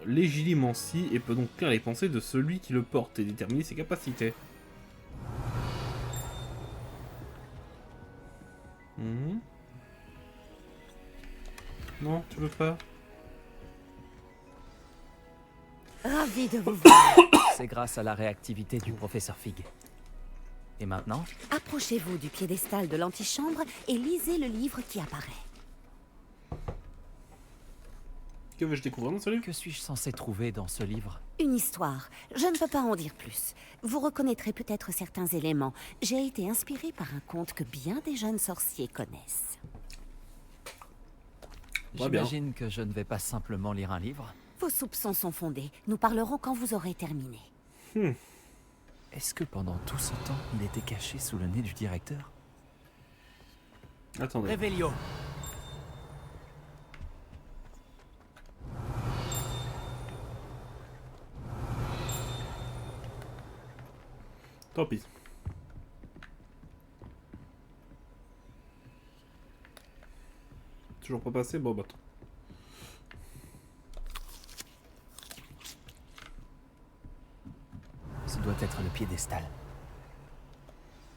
Speaker 1: légilimancie et peut donc lire les pensées de celui qui le porte et déterminer ses capacités. Non, tu veux pas?
Speaker 6: Ravi de vous voir.
Speaker 5: C'est grâce à la réactivité du professeur Fig. Et maintenant?
Speaker 6: Approchez-vous du piédestal de l'antichambre et lisez le livre qui apparaît.
Speaker 1: Que veux-je découvrir dans ce livre?
Speaker 5: Que suis-je censé trouver dans ce livre?
Speaker 6: Une histoire. Je ne peux pas en dire plus. Vous reconnaîtrez peut-être certains éléments. J'ai été inspirée par un conte que bien des jeunes sorciers connaissent.
Speaker 5: J'imagine que je ne vais pas simplement lire un livre.
Speaker 6: Vos soupçons sont fondés. Nous parlerons quand vous aurez terminé.
Speaker 5: Est-ce que pendant tout ce temps, il était caché sous le nez du directeur?
Speaker 1: Attendez.
Speaker 11: Révélio.
Speaker 1: Tant pis. Toujours pas passé? Bon, bah attends.
Speaker 5: Ce doit être le piédestal.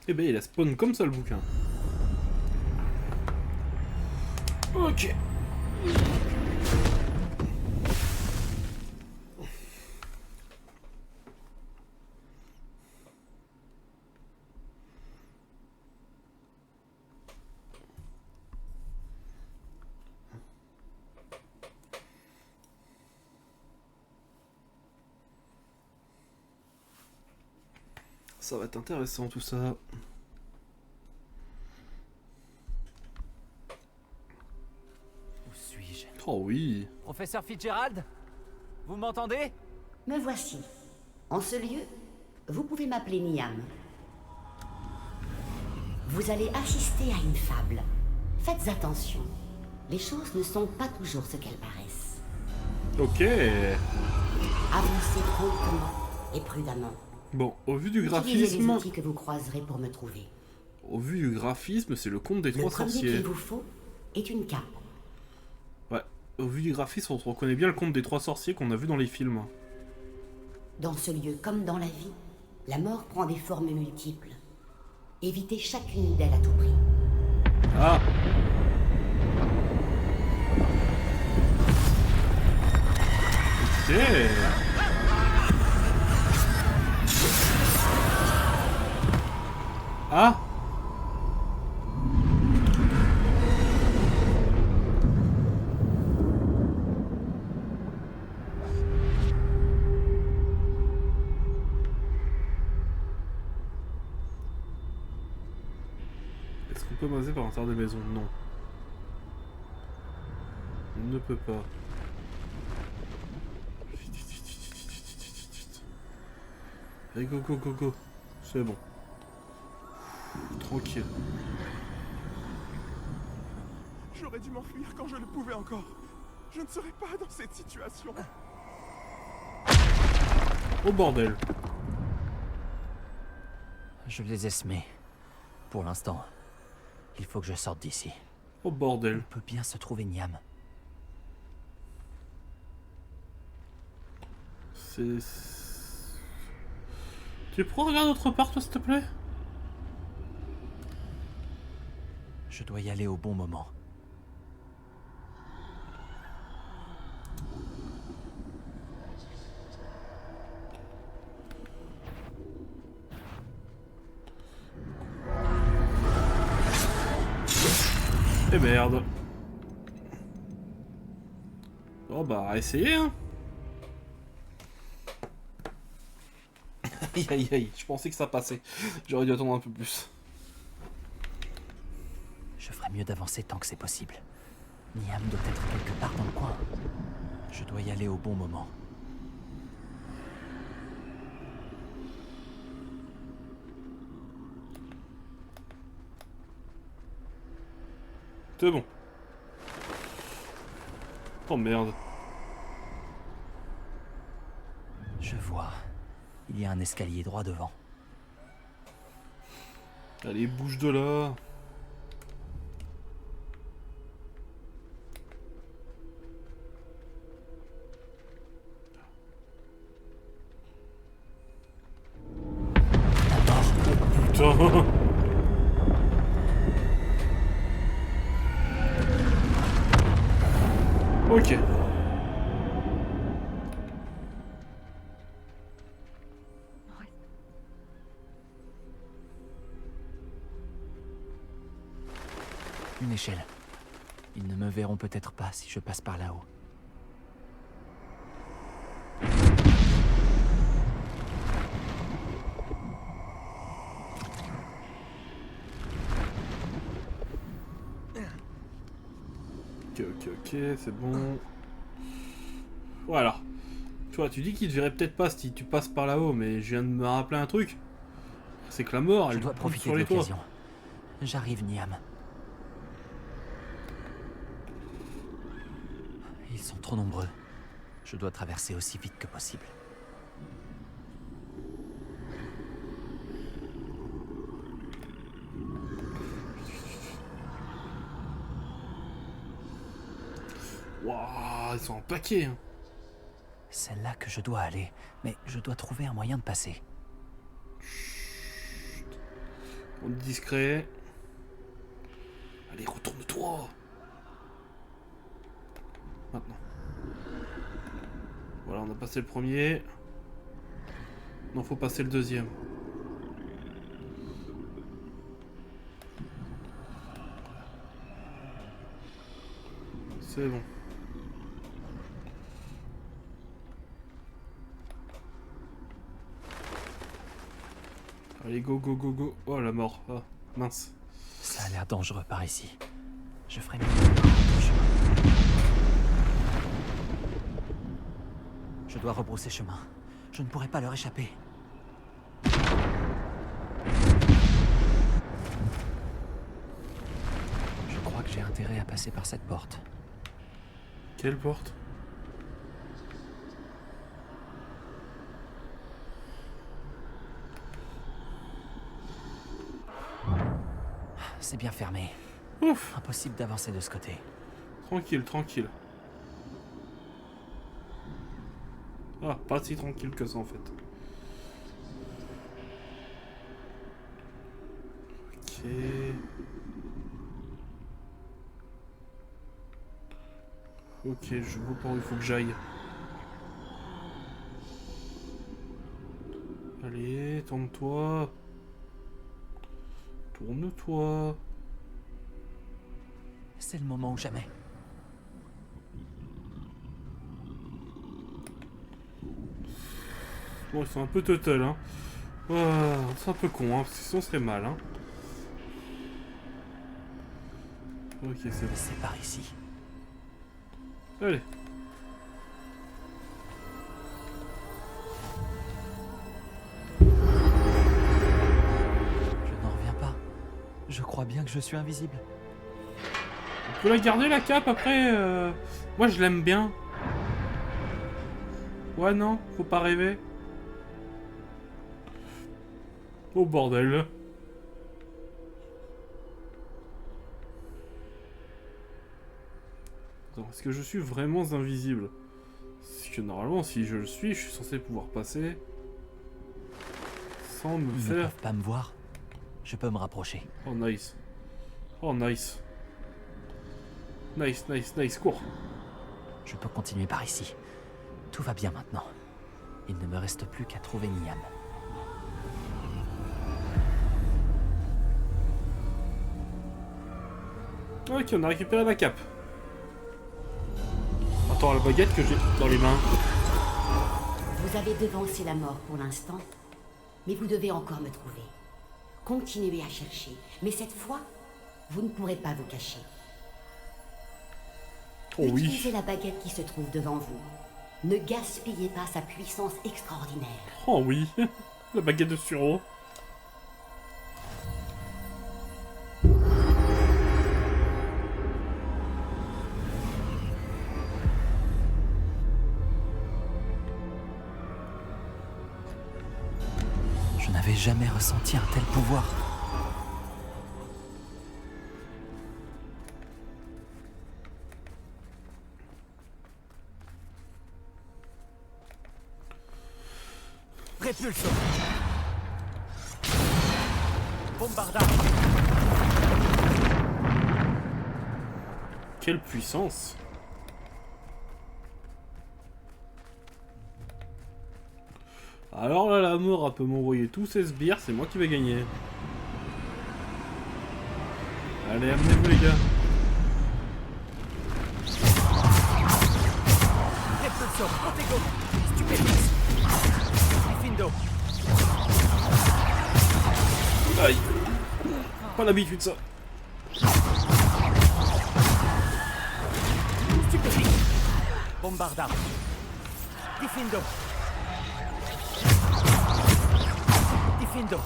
Speaker 1: Eh ben, il a spawn comme ça le bouquin. Ok. Ça va être intéressant tout ça.
Speaker 5: Où suis-je?
Speaker 1: Oh oui.
Speaker 5: Professeur Fitzgerald? Vous m'entendez?
Speaker 6: Me voici. En ce lieu, vous pouvez m'appeler Niam. Vous allez assister à une fable. Faites attention. Les choses ne sont pas toujours ce qu'elles paraissent.
Speaker 1: Ok.
Speaker 6: Avancez promptement et prudemment.
Speaker 1: Bon, au vu du
Speaker 6: Utilisez les
Speaker 1: graphisme...
Speaker 6: outils que vous croiserez pour me trouver.
Speaker 1: Au vu du graphisme, c'est le conte des
Speaker 6: Le
Speaker 1: trois
Speaker 6: premier
Speaker 1: sorciers.
Speaker 6: qu'il vous faut est une cape.
Speaker 1: Ouais, au vu du graphisme, on reconnaît bien le conte des trois sorciers qu'on a vu dans les films.
Speaker 6: Dans ce lieu comme dans la vie, la mort prend des formes multiples. Évitez chacune d'elles à tout prix.
Speaker 1: Ah. Ok. Ah. Est-ce qu'on peut passer par l'intérieur des maisons? Non. On ne peut pas. Allez, go, go, go, go. C'est bon. Tranquille.
Speaker 15: J'aurais dû m'enfuir quand je le pouvais encore. Je ne serais pas dans cette situation.
Speaker 1: Oh bordel.
Speaker 5: Je les ai semés. Pour l'instant. Il faut que je sorte d'ici.
Speaker 1: Oh bordel.
Speaker 5: Il peut bien se trouver Niam.
Speaker 1: C'est... Tu pourrais regarder autre part, toi, s'il te plaît?
Speaker 5: Je dois y aller au bon moment.
Speaker 1: Eh merde. Oh bah, essayez, hein. Aïe aïe aïe, je pensais que ça passait. J'aurais dû attendre un peu plus.
Speaker 5: Je ferais mieux d'avancer tant que c'est possible. Niam doit être quelque part dans le coin. Je dois y aller au bon moment.
Speaker 1: C'est bon. Oh merde.
Speaker 5: Je vois. Il y a un escalier droit devant.
Speaker 1: Allez, bouge de là. Oh putain. Ok.
Speaker 5: Une échelle. Ils ne me verront peut-être pas si je passe par là-haut.
Speaker 1: Ok, c'est bon. Voilà. Toi, tu dis qu'il ne verrait peut-être pas si tu passes par là-haut, mais je viens de me rappeler un truc. C'est que la mort, elle
Speaker 5: doit
Speaker 1: tombe
Speaker 5: profiter
Speaker 1: sur
Speaker 5: de
Speaker 1: les toits.
Speaker 5: l'occasion. J'arrive, Niam. Ils sont trop nombreux. Je dois traverser aussi vite que possible.
Speaker 1: Waouh, ils sont en paquet. Hein.
Speaker 5: C'est là que je dois aller, mais je dois trouver un moyen de passer.
Speaker 1: On est discret. Allez, retourne-toi. Maintenant. Voilà, on a passé le premier. Non, faut passer le deuxième. C'est bon. Allez, go, go, go, go. Oh, la mort. Ah, mince.
Speaker 5: Ça a l'air dangereux par ici. Je ferai mieux. Je dois rebrousser chemin. Je ne pourrai pas leur échapper. Je crois que j'ai intérêt à passer par cette porte.
Speaker 1: Quelle porte?
Speaker 5: C'est bien fermé.
Speaker 1: Ouf.
Speaker 5: Impossible d'avancer de ce côté.
Speaker 1: Tranquille, tranquille. Ah, pas si tranquille que ça en fait. Ok. Ok, je vois par où il faut que j'aille. Allez, tourne-toi. Tourne-toi.
Speaker 5: C'est le moment ou jamais.
Speaker 1: Bon, ils sont un peu total, hein. C'est un peu con, hein, parce que sinon on serait mal, hein. Ok, c'est bon.
Speaker 5: C'est par ici.
Speaker 1: Allez.
Speaker 5: Je n'en reviens pas. Je crois bien que je suis invisible.
Speaker 1: On peut la garder la cape après Moi je l'aime bien. Ouais non, faut pas rêver. Oh bordel. Attends, est-ce que je suis vraiment invisible? Parce que normalement si je le suis, je suis censé pouvoir passer sans me
Speaker 5: Ils
Speaker 1: faire...
Speaker 5: ne peuvent pas me voir. Je peux me rapprocher.
Speaker 1: Oh nice. Oh nice. Nice, nice, nice, cours.
Speaker 5: Je peux continuer par ici. Tout va bien maintenant. Il ne me reste plus qu'à trouver Niam.
Speaker 1: Ok, on a récupéré la cape. Attends, la baguette que j'ai dans les mains.
Speaker 6: Vous avez devancé la mort pour l'instant, mais vous devez encore me trouver. Continuez à chercher, mais cette fois, vous ne pourrez pas vous cacher.
Speaker 1: Oh oui.
Speaker 6: Utilisez la baguette qui se trouve devant vous. Ne gaspillez pas sa puissance extraordinaire.
Speaker 1: Oh oui, la baguette de Suro.
Speaker 5: Je n'avais jamais ressenti un tel pouvoir.
Speaker 2: Répulsion. Bombardage.
Speaker 1: Quelle puissance! Alors là, la mort, elle peut m'envoyer tous ses sbires, c'est moi qui vais gagner. Allez, amenez-vous les gars.
Speaker 2: Répulsion. Protego. Stupéfixe. Findo.
Speaker 1: Aïe. Pas l'habitude ça.
Speaker 2: Stupéfique. Bombardard.
Speaker 5: Diffindo. Diffindo.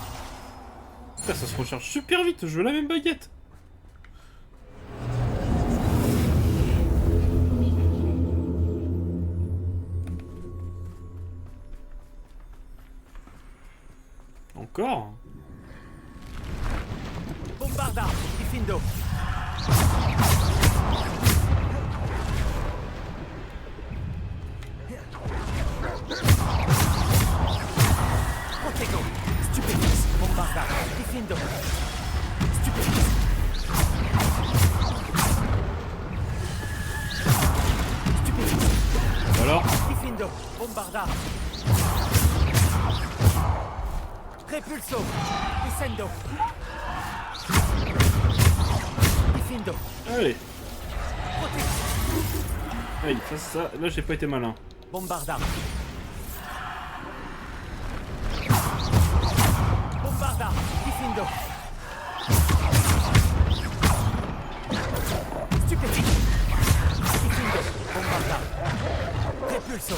Speaker 1: Putain, ça se recharge super vite, je veux la même baguette. Encore?
Speaker 5: Bombarda. Diffindo. Protego. Stupefix. Bombarda. Diffindo. Stupefix. Stupefix.
Speaker 1: Alors?
Speaker 5: Diffindo. Bombarda. Repulso. Descendo. Diffindo.
Speaker 1: Allez. Allez, ça, là j'ai pas été malin.
Speaker 5: Bombarda. Bombarda. Diffindo. Stupefix. Diffindo. Bombarda. Repulso.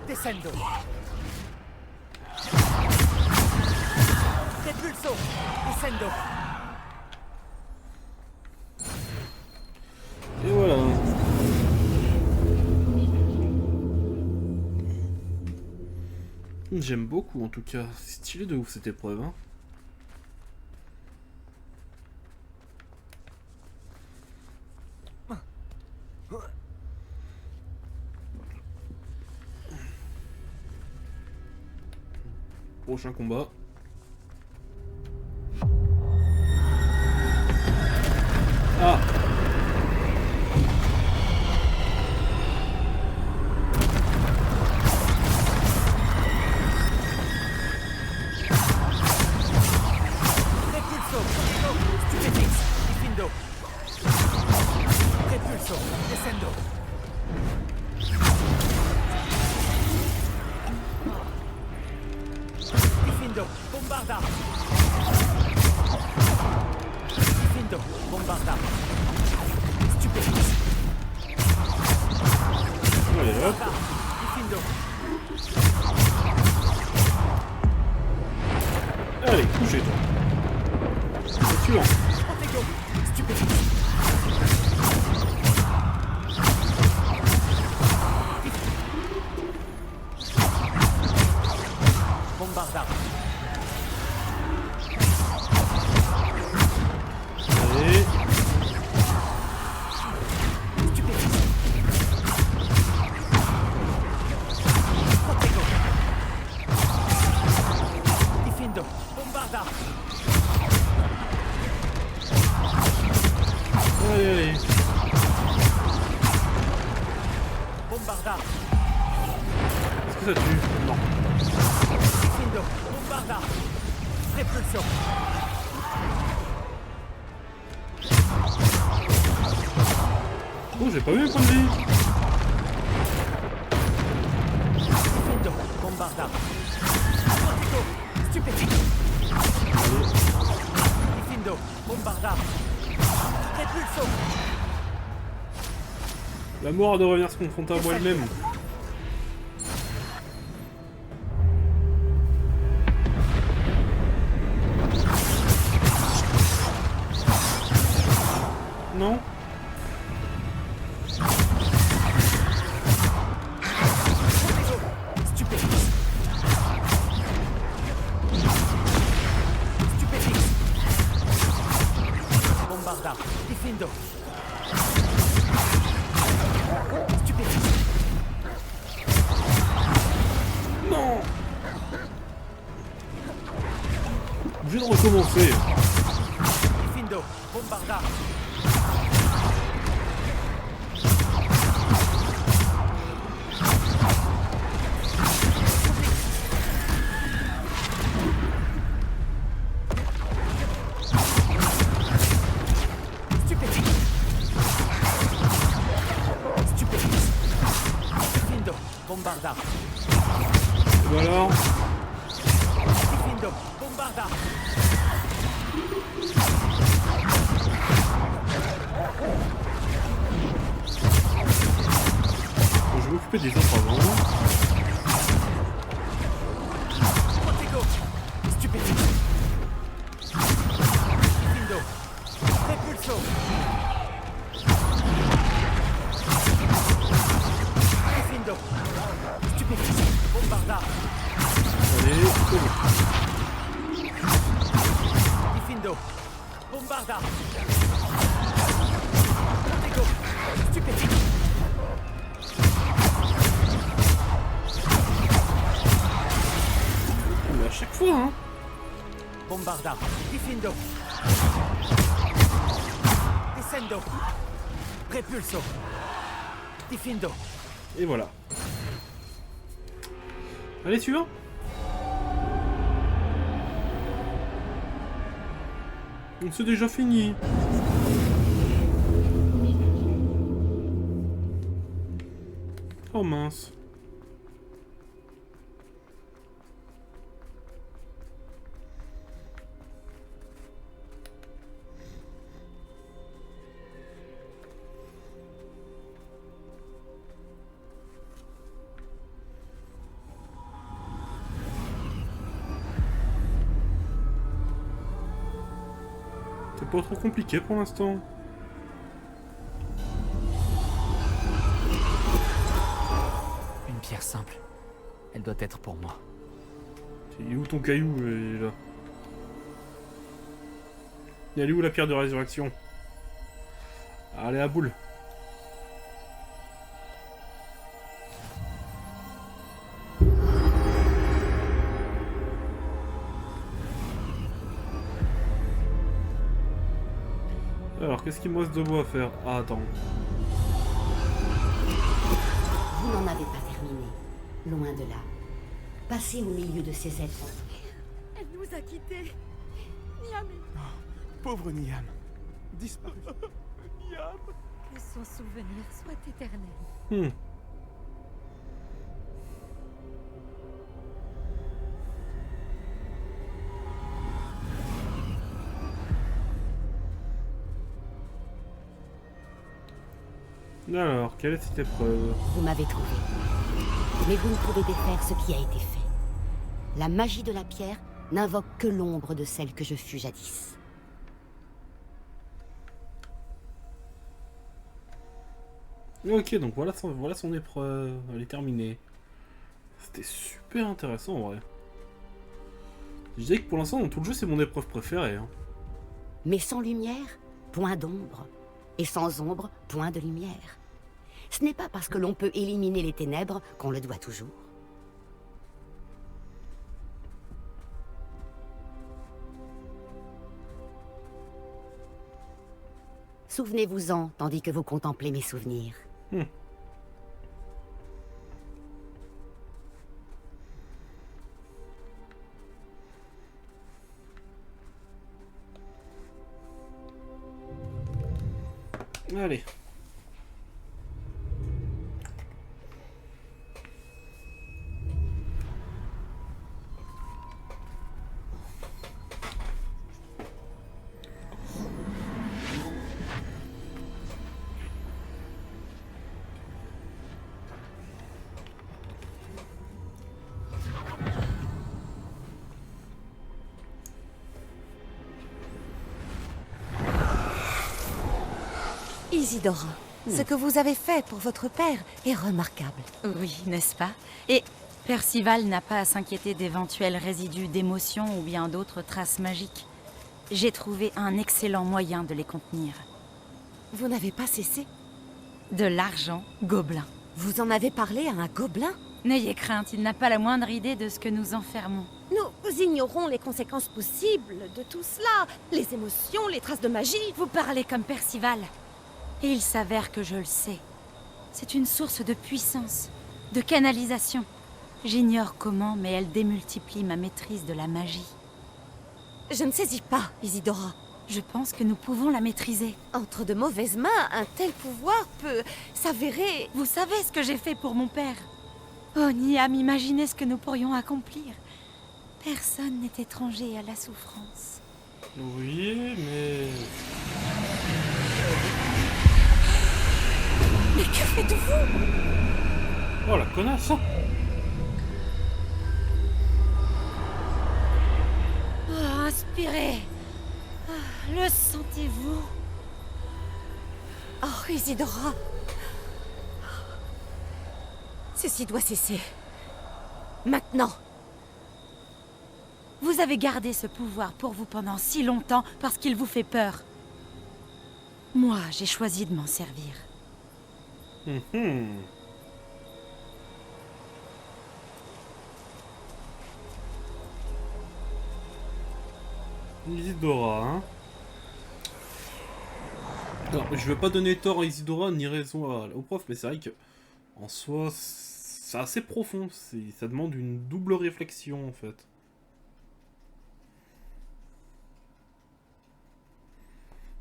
Speaker 5: Descendo. Repulso. Descendo.
Speaker 1: Et voilà. J'aime beaucoup en tout cas. C'est stylé de ouf cette épreuve. Hein. Prochain combat. Ah!
Speaker 5: Repulso. Stupefix. Diffindo. Repulso. Descendo. Diffindo. Bombarda. Diffindo. Bombarda. Stupefix.
Speaker 1: Allez hop.
Speaker 5: Diffindo.
Speaker 1: Allez, couchez-toi. Suivant.
Speaker 5: Protego. Stupefix. Bombarda.
Speaker 1: Allez.
Speaker 5: Stupefix. Protego. Diffindo. Bombarda.
Speaker 1: Allez, allez.
Speaker 5: Bombarda.
Speaker 1: Est-ce que ça tue? Non.
Speaker 5: Diffindo. Bombarda. Repulsion.
Speaker 1: Oh, j'ai pas vu le point de vie.
Speaker 5: Diffindo. Bombarda. Protego. Stupefix. Diffindo. Bombarda. Repulso.
Speaker 1: L'amour de revenir se confronter à moi elle-même. Non?
Speaker 5: Stupefix. Stupefix. Bombarda. Diffindo. Stupefix.
Speaker 1: Non! Obligé de recommencer.
Speaker 5: Diffindo. Bombarda. Stupefix. Stupefix. Diffindo. Bombarda.
Speaker 1: Et alors?
Speaker 5: Diffindo. Bombarda.
Speaker 1: des autres avant.
Speaker 11: Protego. Stupéfique. Diffindo. Repulso. Diffindo. Stupéfique. Bombarda.
Speaker 1: Allez, c'est bon.
Speaker 11: Diffindo. Bombarda. Protego. Stupéfique.
Speaker 1: Mais à chaque fois, hein.
Speaker 11: Bombarda. Diffindo. Descendo. Repulso. Diffindo.
Speaker 1: Et voilà. Allez, suivant. Donc c'est déjà fini. Oh mince. C'est pas trop compliqué pour l'instant.
Speaker 5: Une pierre simple. Elle doit être pour moi.
Speaker 1: Il est où ton caillou là? Il est où la pierre de résurrection? Allez à boule. Alors, qu'est-ce qu'il me reste de bois à faire? Ah, attends.
Speaker 6: Vous n'en avez pas terminé. Loin de là. Passez au milieu de ces êtres.
Speaker 3: Elle nous a quittés. Niam est...
Speaker 15: Pauvre Niam. Disparu.
Speaker 3: Niam.
Speaker 13: Que son souvenir soit éternel.
Speaker 1: Alors, quelle est cette épreuve?
Speaker 6: Vous m'avez trouvé. Mais vous ne pouvez défaire ce qui a été fait. La magie de la pierre n'invoque que l'ombre de celle que je fus jadis.
Speaker 1: Ok, donc voilà son épreuve. Elle est terminée. C'était super intéressant en vrai. Je dirais que pour l'instant, dans tout le jeu, c'est mon épreuve préférée. Hein.
Speaker 6: Mais sans lumière, point d'ombre. Et sans ombre, point de lumière. Ce n'est pas parce que l'on peut éliminer les ténèbres qu'on le doit toujours. Souvenez-vous-en, tandis que vous contemplez mes souvenirs.
Speaker 1: Allez.
Speaker 6: Isidora, ce que vous avez fait pour votre père est remarquable.
Speaker 16: Oui, n'est-ce pas? Et Percival n'a pas à s'inquiéter d'éventuels résidus d'émotions ou bien d'autres traces magiques. J'ai trouvé un excellent moyen de les contenir.
Speaker 6: Vous n'avez pas cessé?
Speaker 16: De l'argent gobelin.
Speaker 6: Vous en avez parlé à un gobelin?
Speaker 16: N'ayez crainte, il n'a pas la moindre idée de ce que nous enfermons.
Speaker 6: Nous ignorons les conséquences possibles de tout cela. Les émotions, les traces de magie.
Speaker 16: Vous parlez comme Percival. Et il s'avère que je le sais. C'est une source de puissance, de canalisation. J'ignore comment, mais elle démultiplie ma maîtrise de la magie.
Speaker 6: Je ne saisis pas, Isidora.
Speaker 16: Je pense que nous pouvons la maîtriser.
Speaker 6: Entre de mauvaises mains, un tel pouvoir peut s'avérer...
Speaker 16: Vous savez ce que j'ai fait pour mon père? Oh, Niam, imaginez ce que nous pourrions accomplir. Personne n'est étranger à la souffrance.
Speaker 1: Oui, mais...
Speaker 6: Mais que faites-vous?
Speaker 1: Oh la connasse!
Speaker 16: Oh, inspirez. Le sentez-vous? Oh, Isidora. Ceci doit cesser. Maintenant. Vous avez gardé ce pouvoir pour vous pendant si longtemps parce qu'il vous fait peur. Moi, j'ai choisi de m'en servir.
Speaker 1: Isidora, hein. Alors, je vais pas donner tort à Isidora ni raison au prof, mais c'est vrai que en soi, c'est assez profond. Ça demande une double réflexion en fait.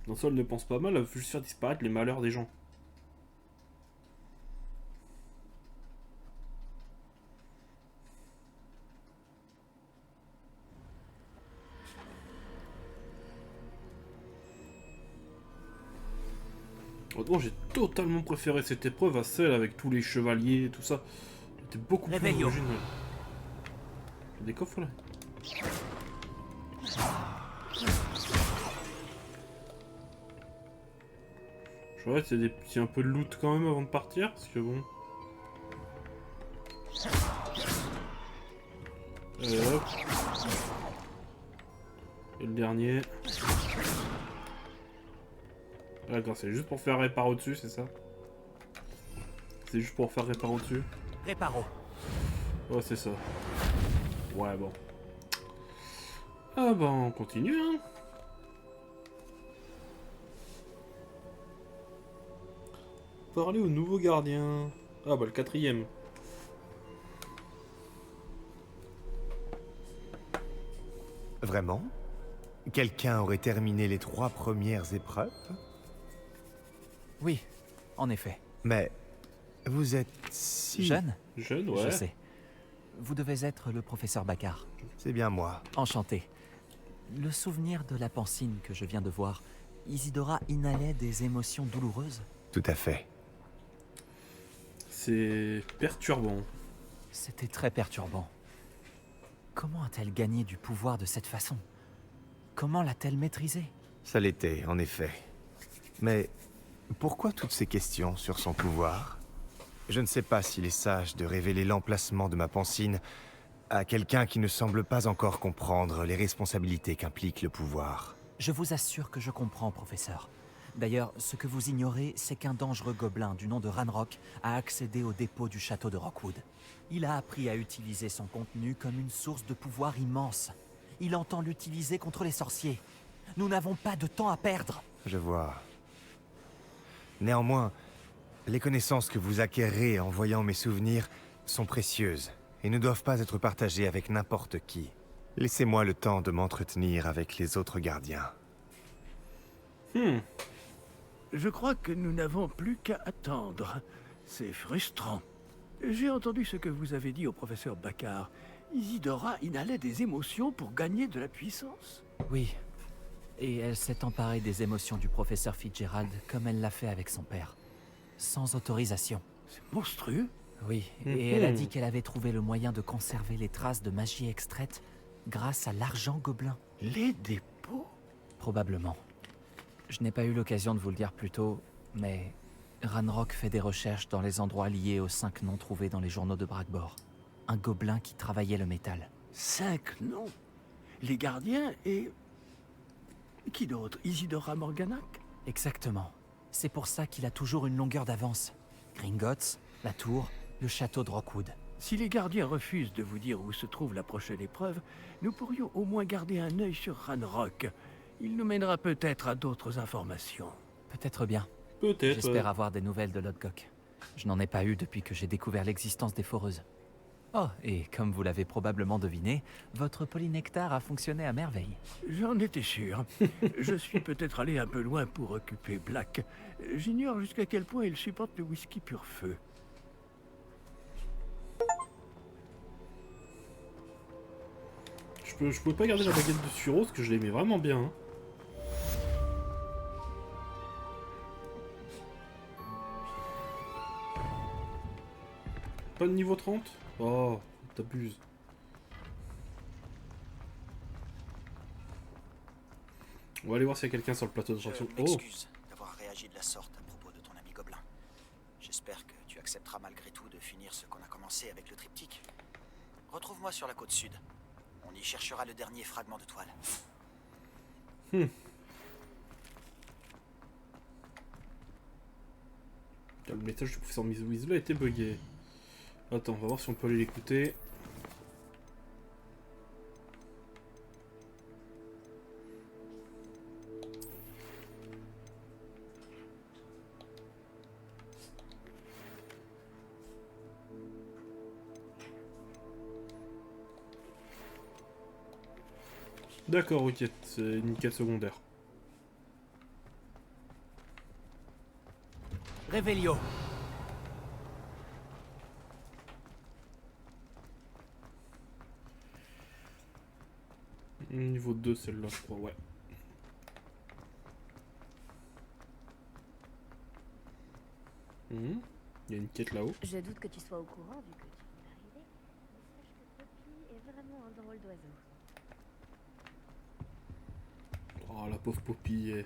Speaker 1: Non seulement elle ne pense pas mal, elle veut juste faire disparaître les malheurs des gens. Honnêtement, j'ai totalement préféré cette épreuve à celle avec tous les chevaliers et tout ça. C'était beaucoup plus original. Il y a des coffres là. Je vois qu'il y a des petits un peu de loot quand même avant de partir, parce que bon. Et hop. Et le dernier. D'accord, c'est juste pour faire réparo au-dessus, c'est ça? C'est juste pour faire réparo au-dessus?
Speaker 2: Réparo.
Speaker 1: Ouais, c'est ça. Ouais, bon. Ah bah, on continue, hein. Parler au nouveau gardien. Ah bah, le 4e.
Speaker 17: Vraiment? Quelqu'un aurait terminé les 3 premières épreuves?
Speaker 5: Oui, en effet.
Speaker 17: Mais vous êtes si...
Speaker 5: Jeune?
Speaker 1: Jeune, ouais.
Speaker 5: Je sais. Vous devez être le professeur Baccar.
Speaker 17: C'est bien moi.
Speaker 5: Enchanté. Le souvenir de la pancine que je viens de voir, Isidora inhalait des émotions douloureuses?
Speaker 17: Tout à fait.
Speaker 1: C'est perturbant.
Speaker 5: C'était très perturbant. Comment a-t-elle gagné du pouvoir de cette façon? Comment l'a-t-elle maîtrisé?
Speaker 17: Ça l'était, en effet. Mais pourquoi toutes ces questions sur son pouvoir? Je ne sais pas s'il est sage de révéler l'emplacement de ma pancine à quelqu'un qui ne semble pas encore comprendre les responsabilités qu'implique le pouvoir.
Speaker 5: Je vous assure que je comprends, professeur. D'ailleurs, ce que vous ignorez, c'est qu'un dangereux gobelin du nom de Ranrock a accédé au dépôt du château de Rockwood. Il a appris à utiliser son contenu comme une source de pouvoir immense. Il entend l'utiliser contre les sorciers. Nous n'avons pas de temps à perdre.
Speaker 17: Je vois. Néanmoins, les connaissances que vous acquérez en voyant mes souvenirs sont précieuses et ne doivent pas être partagées avec n'importe qui. Laissez-moi le temps de m'entretenir avec les autres gardiens.
Speaker 7: Je crois que nous n'avons plus qu'à attendre. C'est frustrant. J'ai entendu ce que vous avez dit au professeur Baccar. Isidora inhalait des émotions pour gagner de la puissance.
Speaker 5: Oui. Et elle s'est emparée des émotions du professeur Fitzgerald comme elle l'a fait avec son père. Sans autorisation.
Speaker 7: C'est monstrueux.
Speaker 5: Oui, et elle a dit qu'elle avait trouvé le moyen de conserver les traces de magie extraite grâce à l'argent gobelin.
Speaker 7: Les dépôts?
Speaker 5: Probablement. Je n'ai pas eu l'occasion de vous le dire plus tôt, mais Ranrock fait des recherches dans les endroits liés aux 5 noms trouvés dans les journaux de Brackbor. Un gobelin qui travaillait le métal.
Speaker 7: 5 noms? Les gardiens et... Qui d'autre? Isidora Morganac?
Speaker 5: Exactement. C'est pour ça qu'il a toujours une longueur d'avance. Gringotts, la tour, le château de Rockwood.
Speaker 7: Si les gardiens refusent de vous dire où se trouve la prochaine épreuve, nous pourrions au moins garder un œil sur Ranrock. Il nous mènera peut-être à d'autres informations.
Speaker 5: Peut-être bien.
Speaker 1: Peut-être.
Speaker 5: J'espère avoir des nouvelles de Lodgok. Je n'en ai pas eu depuis que j'ai découvert l'existence des foreuses. Oh, et comme vous l'avez probablement deviné, votre polynectar a fonctionné à merveille.
Speaker 7: J'en étais sûr. Je suis peut-être allé un peu loin pour occuper Black. J'ignore jusqu'à quel point il supporte le whisky pur feu.
Speaker 1: Je pouvais pas garder la baguette de Suros parce que je l'aimais vraiment bien. Hein. Pas de niveau 30? Oh, t'abuses. On va aller voir s'il y a quelqu'un sur le plateau d'attraction.
Speaker 18: Je m'excuse d'avoir réagi de la sorte à propos de ton ami Gobelin. J'espère que tu accepteras malgré tout de finir ce qu'on a commencé avec le triptyque. Retrouve-moi sur la côte sud. On y cherchera le dernier fragment de toile.
Speaker 1: Le message du professeur Miss Weasley a été bugué. Attends, on va voir si on peut aller l'écouter. D'accord, ok, c'est une quête secondaire.
Speaker 11: Réveillon.
Speaker 1: Niveau 2, celle-là, je crois, ouais. Il y a une quête là-haut.
Speaker 6: Je doute que tu sois au courant vu que tu viens d'arriver. Mais sache que Poppy est vraiment un drôle d'oiseau.
Speaker 1: Oh, la pauvre Poppy.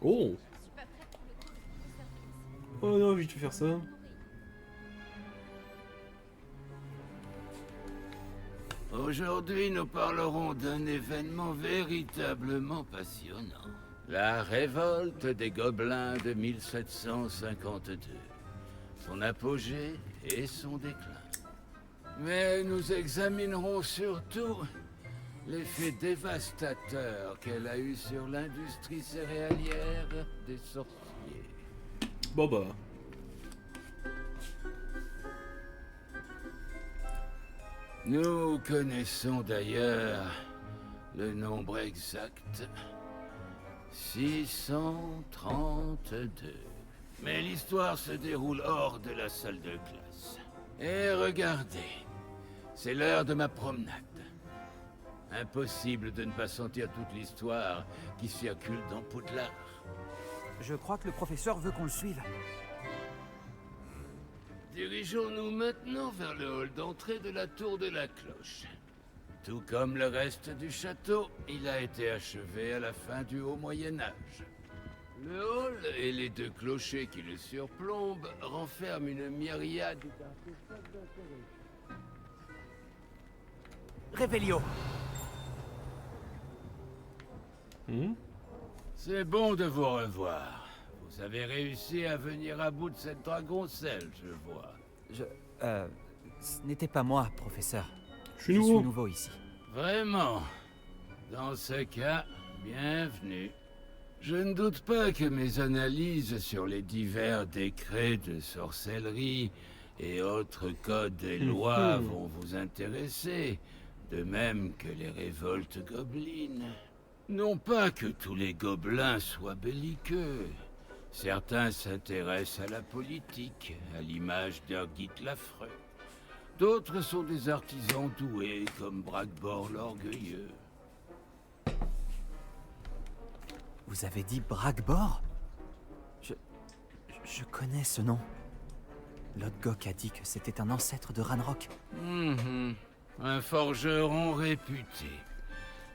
Speaker 1: Oh! Oh non, vite faire ça.
Speaker 19: Aujourd'hui, nous parlerons d'un événement véritablement passionnant. La révolte des Gobelins de 1752. Son apogée et son déclin. Mais nous examinerons surtout l'effet dévastateur qu'elle a eu sur l'industrie céréalière des sorciers.
Speaker 1: Bon bah.
Speaker 19: Nous connaissons d'ailleurs le nombre exact. 632. Mais l'histoire se déroule hors de la salle de classe. Et regardez, c'est l'heure de ma promenade. Impossible de ne pas sentir toute l'histoire qui circule dans Poudlard.
Speaker 5: Je crois que le professeur veut qu'on le suive.
Speaker 19: Dirigeons-nous maintenant vers le hall d'entrée de la tour de la cloche. Tout comme le reste du château, il a été achevé à la fin du Haut Moyen-Âge. Le hall et les deux clochers qui le surplombent renferment une myriade d'artefacts d'intérêt.
Speaker 11: Réveillon.
Speaker 19: C'est bon de vous revoir. Vous avez réussi à venir à bout de cette dragoncelle, je vois.
Speaker 5: Ce n'était pas moi, professeur.
Speaker 1: Je suis
Speaker 5: nouveau ici.
Speaker 19: Vraiment? Dans ce cas, bienvenue. Je ne doute pas que mes analyses sur les divers décrets de sorcellerie et autres codes et lois vont vous intéresser, de même que les révoltes gobelines. Non pas que tous les gobelins soient belliqueux. Certains s'intéressent à la politique, à l'image d'Ergit l'affreux. D'autres sont des artisans doués, comme Bragbor l'orgueilleux.
Speaker 5: Vous avez dit Bragbor? Je connais ce nom. Lodgok a dit que c'était un ancêtre de Ranrock.
Speaker 19: Un forgeron réputé.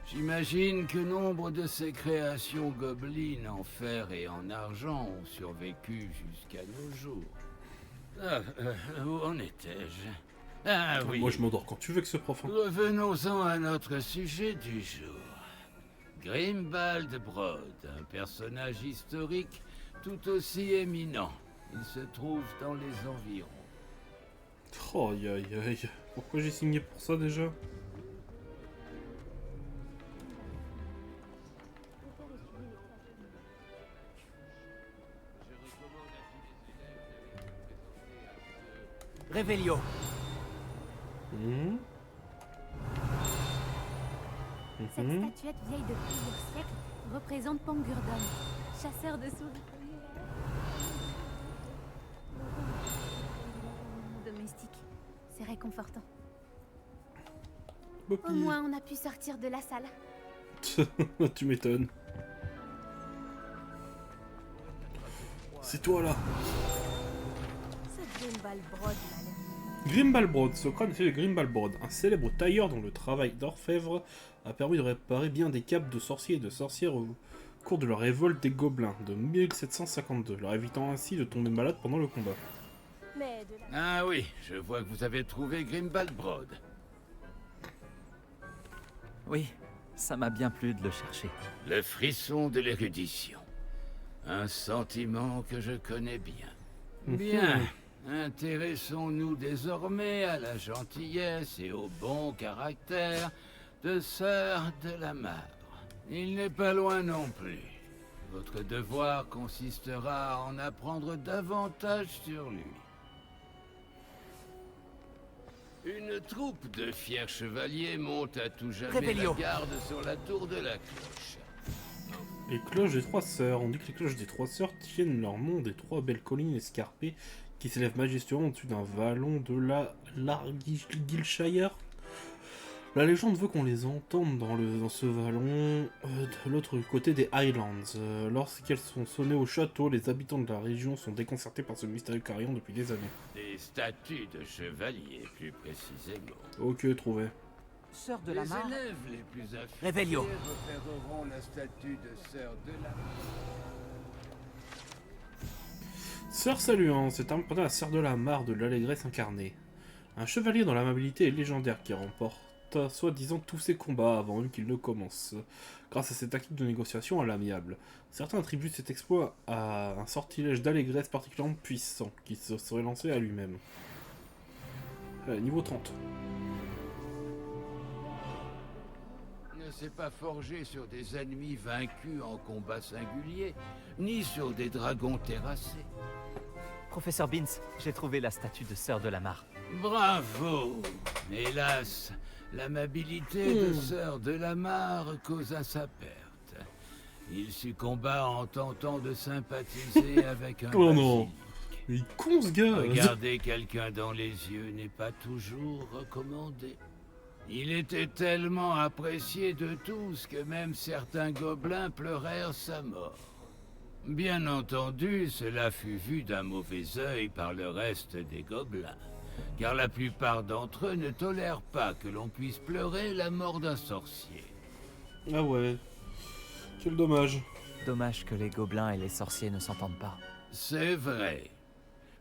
Speaker 19: J'imagine que nombre de ses créations gobelines en fer et en argent ont survécu jusqu'à nos jours. Où en étais-je? Ah oui.
Speaker 1: Moi je m'endors quand tu veux que ce prof.
Speaker 19: Revenons-en à notre sujet du jour. Grimbald Brod, un personnage historique tout aussi éminent. Il se trouve dans les environs.
Speaker 1: Oh aïe aïe aïe. Pourquoi j'ai signé pour ça déjà?
Speaker 11: Réveillon.
Speaker 16: Cette statuette vieille de plusieurs siècles représente Pangurdon, chasseur de souris. Domestique, c'est réconfortant.
Speaker 1: Poppy.
Speaker 16: Au moins on a pu sortir de la salle.
Speaker 1: Tu m'étonnes. C'est toi là.
Speaker 12: Cette Grimbalbrod m'a l'air.
Speaker 1: Grimbalbrod, ce crâne fait de Grimbalbrod, un célèbre tailleur dont le travail d'orfèvre a permis de réparer bien des capes de sorciers et de sorcières au cours de la révolte des gobelins de 1752, leur évitant ainsi de tomber malade pendant le combat.
Speaker 12: Mais de la...
Speaker 19: Ah oui, je vois que vous avez trouvé Grimbalbrod.
Speaker 5: Oui, ça m'a bien plu de le chercher.
Speaker 19: Le frisson de l'érudition. Un sentiment que je connais bien. Bien. Intéressons-nous désormais à la gentillesse et au bon caractère de Sœur de la Mare. Il n'est pas loin non plus. Votre devoir consistera à en apprendre davantage sur lui. Une troupe de fiers chevaliers monte à tout jamais
Speaker 5: Réveillon.
Speaker 19: la garde sur la tour de la cloche.
Speaker 1: Les cloches des trois sœurs. On dit que les cloches des trois sœurs tiennent leur nom des trois belles collines escarpées qui s'élèvent majestueusement au-dessus d'un vallon de la Largylshire. La légende veut qu'on les entende dans ce vallon de l'autre côté des Highlands. Lorsqu'elles sont sonnées au château, les habitants de la région sont déconcertés par ce mystérieux carillon depuis des années.
Speaker 19: Des statues de chevaliers, plus précisément.
Speaker 1: Ok, trouvé.
Speaker 5: Sœur de la
Speaker 19: Les
Speaker 5: Mare.
Speaker 19: élèves les plus affûtés
Speaker 5: Réveillon.
Speaker 19: repéreront la statue de Sœur de la
Speaker 1: Sœur Saluant, c'est un pendant la Sœur de la Mare de l'Allégresse incarnée. Un chevalier dont l'amabilité est légendaire qui remporta soi-disant tous ses combats avant même qu'il ne commence, grâce à ses tactiques de négociation à l'amiable. Certains attribuent cet exploit à un sortilège d'allégresse particulièrement puissant, qui se serait lancé à lui-même. Niveau 30.
Speaker 19: ne s'est pas forgé sur des ennemis vaincus en combat singulier, ni sur des dragons terrassés.
Speaker 5: Professeur Beans, j'ai trouvé la statue de Sœur de la Mare.
Speaker 19: Bravo! Hélas, l'amabilité de Sœur de la Mare causa sa perte. Il succomba en tentant de sympathiser avec un
Speaker 1: Oh non!
Speaker 19: basilic.
Speaker 1: Il est con ce gars!
Speaker 19: Regarder quelqu'un dans les yeux n'est pas toujours recommandé. Il était tellement apprécié de tous que même certains gobelins pleurèrent sa mort. Bien entendu, cela fut vu d'un mauvais œil par le reste des gobelins, car la plupart d'entre eux ne tolèrent pas que l'on puisse pleurer la mort d'un sorcier.
Speaker 1: Ah ouais. Quel dommage.
Speaker 5: Dommage que les gobelins et les sorciers ne s'entendent pas.
Speaker 19: C'est vrai.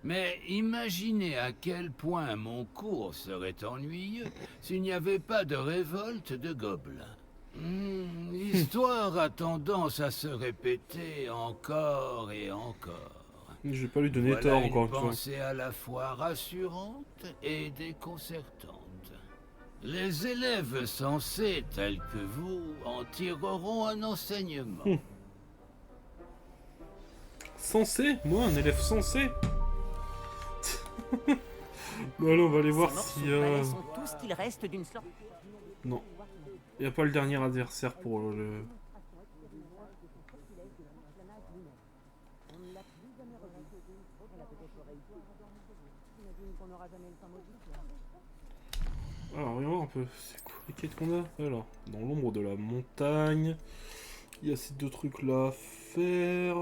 Speaker 19: Mais imaginez à quel point mon cours serait ennuyeux s'il n'y avait pas de révolte de gobelins. L'histoire a tendance à se répéter encore et encore.
Speaker 1: Je vais pas lui donner
Speaker 19: Voilà
Speaker 1: tort
Speaker 19: une
Speaker 1: encore une fois.
Speaker 19: pensée à la fois rassurante et déconcertante. Les élèves sensés tels que vous en tireront un enseignement.
Speaker 1: Sensé? Moi, un élève sensé? Bon, allez, on va aller voir si...
Speaker 2: sont tout ce qu'il reste d'une sorte.
Speaker 1: Non. Il n'y a pas le dernier adversaire pour le... Alors, voyons voir un peu. C'est quoi les quêtes qu'on a? Alors, dans l'ombre de la montagne. Il y a ces deux trucs là à faire.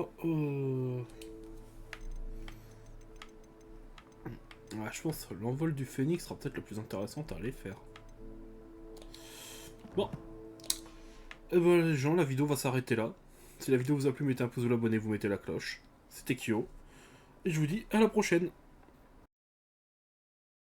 Speaker 1: Ouais, je pense que l'envol du phénix sera peut-être le plus intéressant à aller faire. Bon. Et ben les gens, la vidéo va s'arrêter là. Si la vidéo vous a plu, mettez un pouce bleu, abonnez-vous, mettez la cloche. C'était Kyo. Et je vous dis à la prochaine.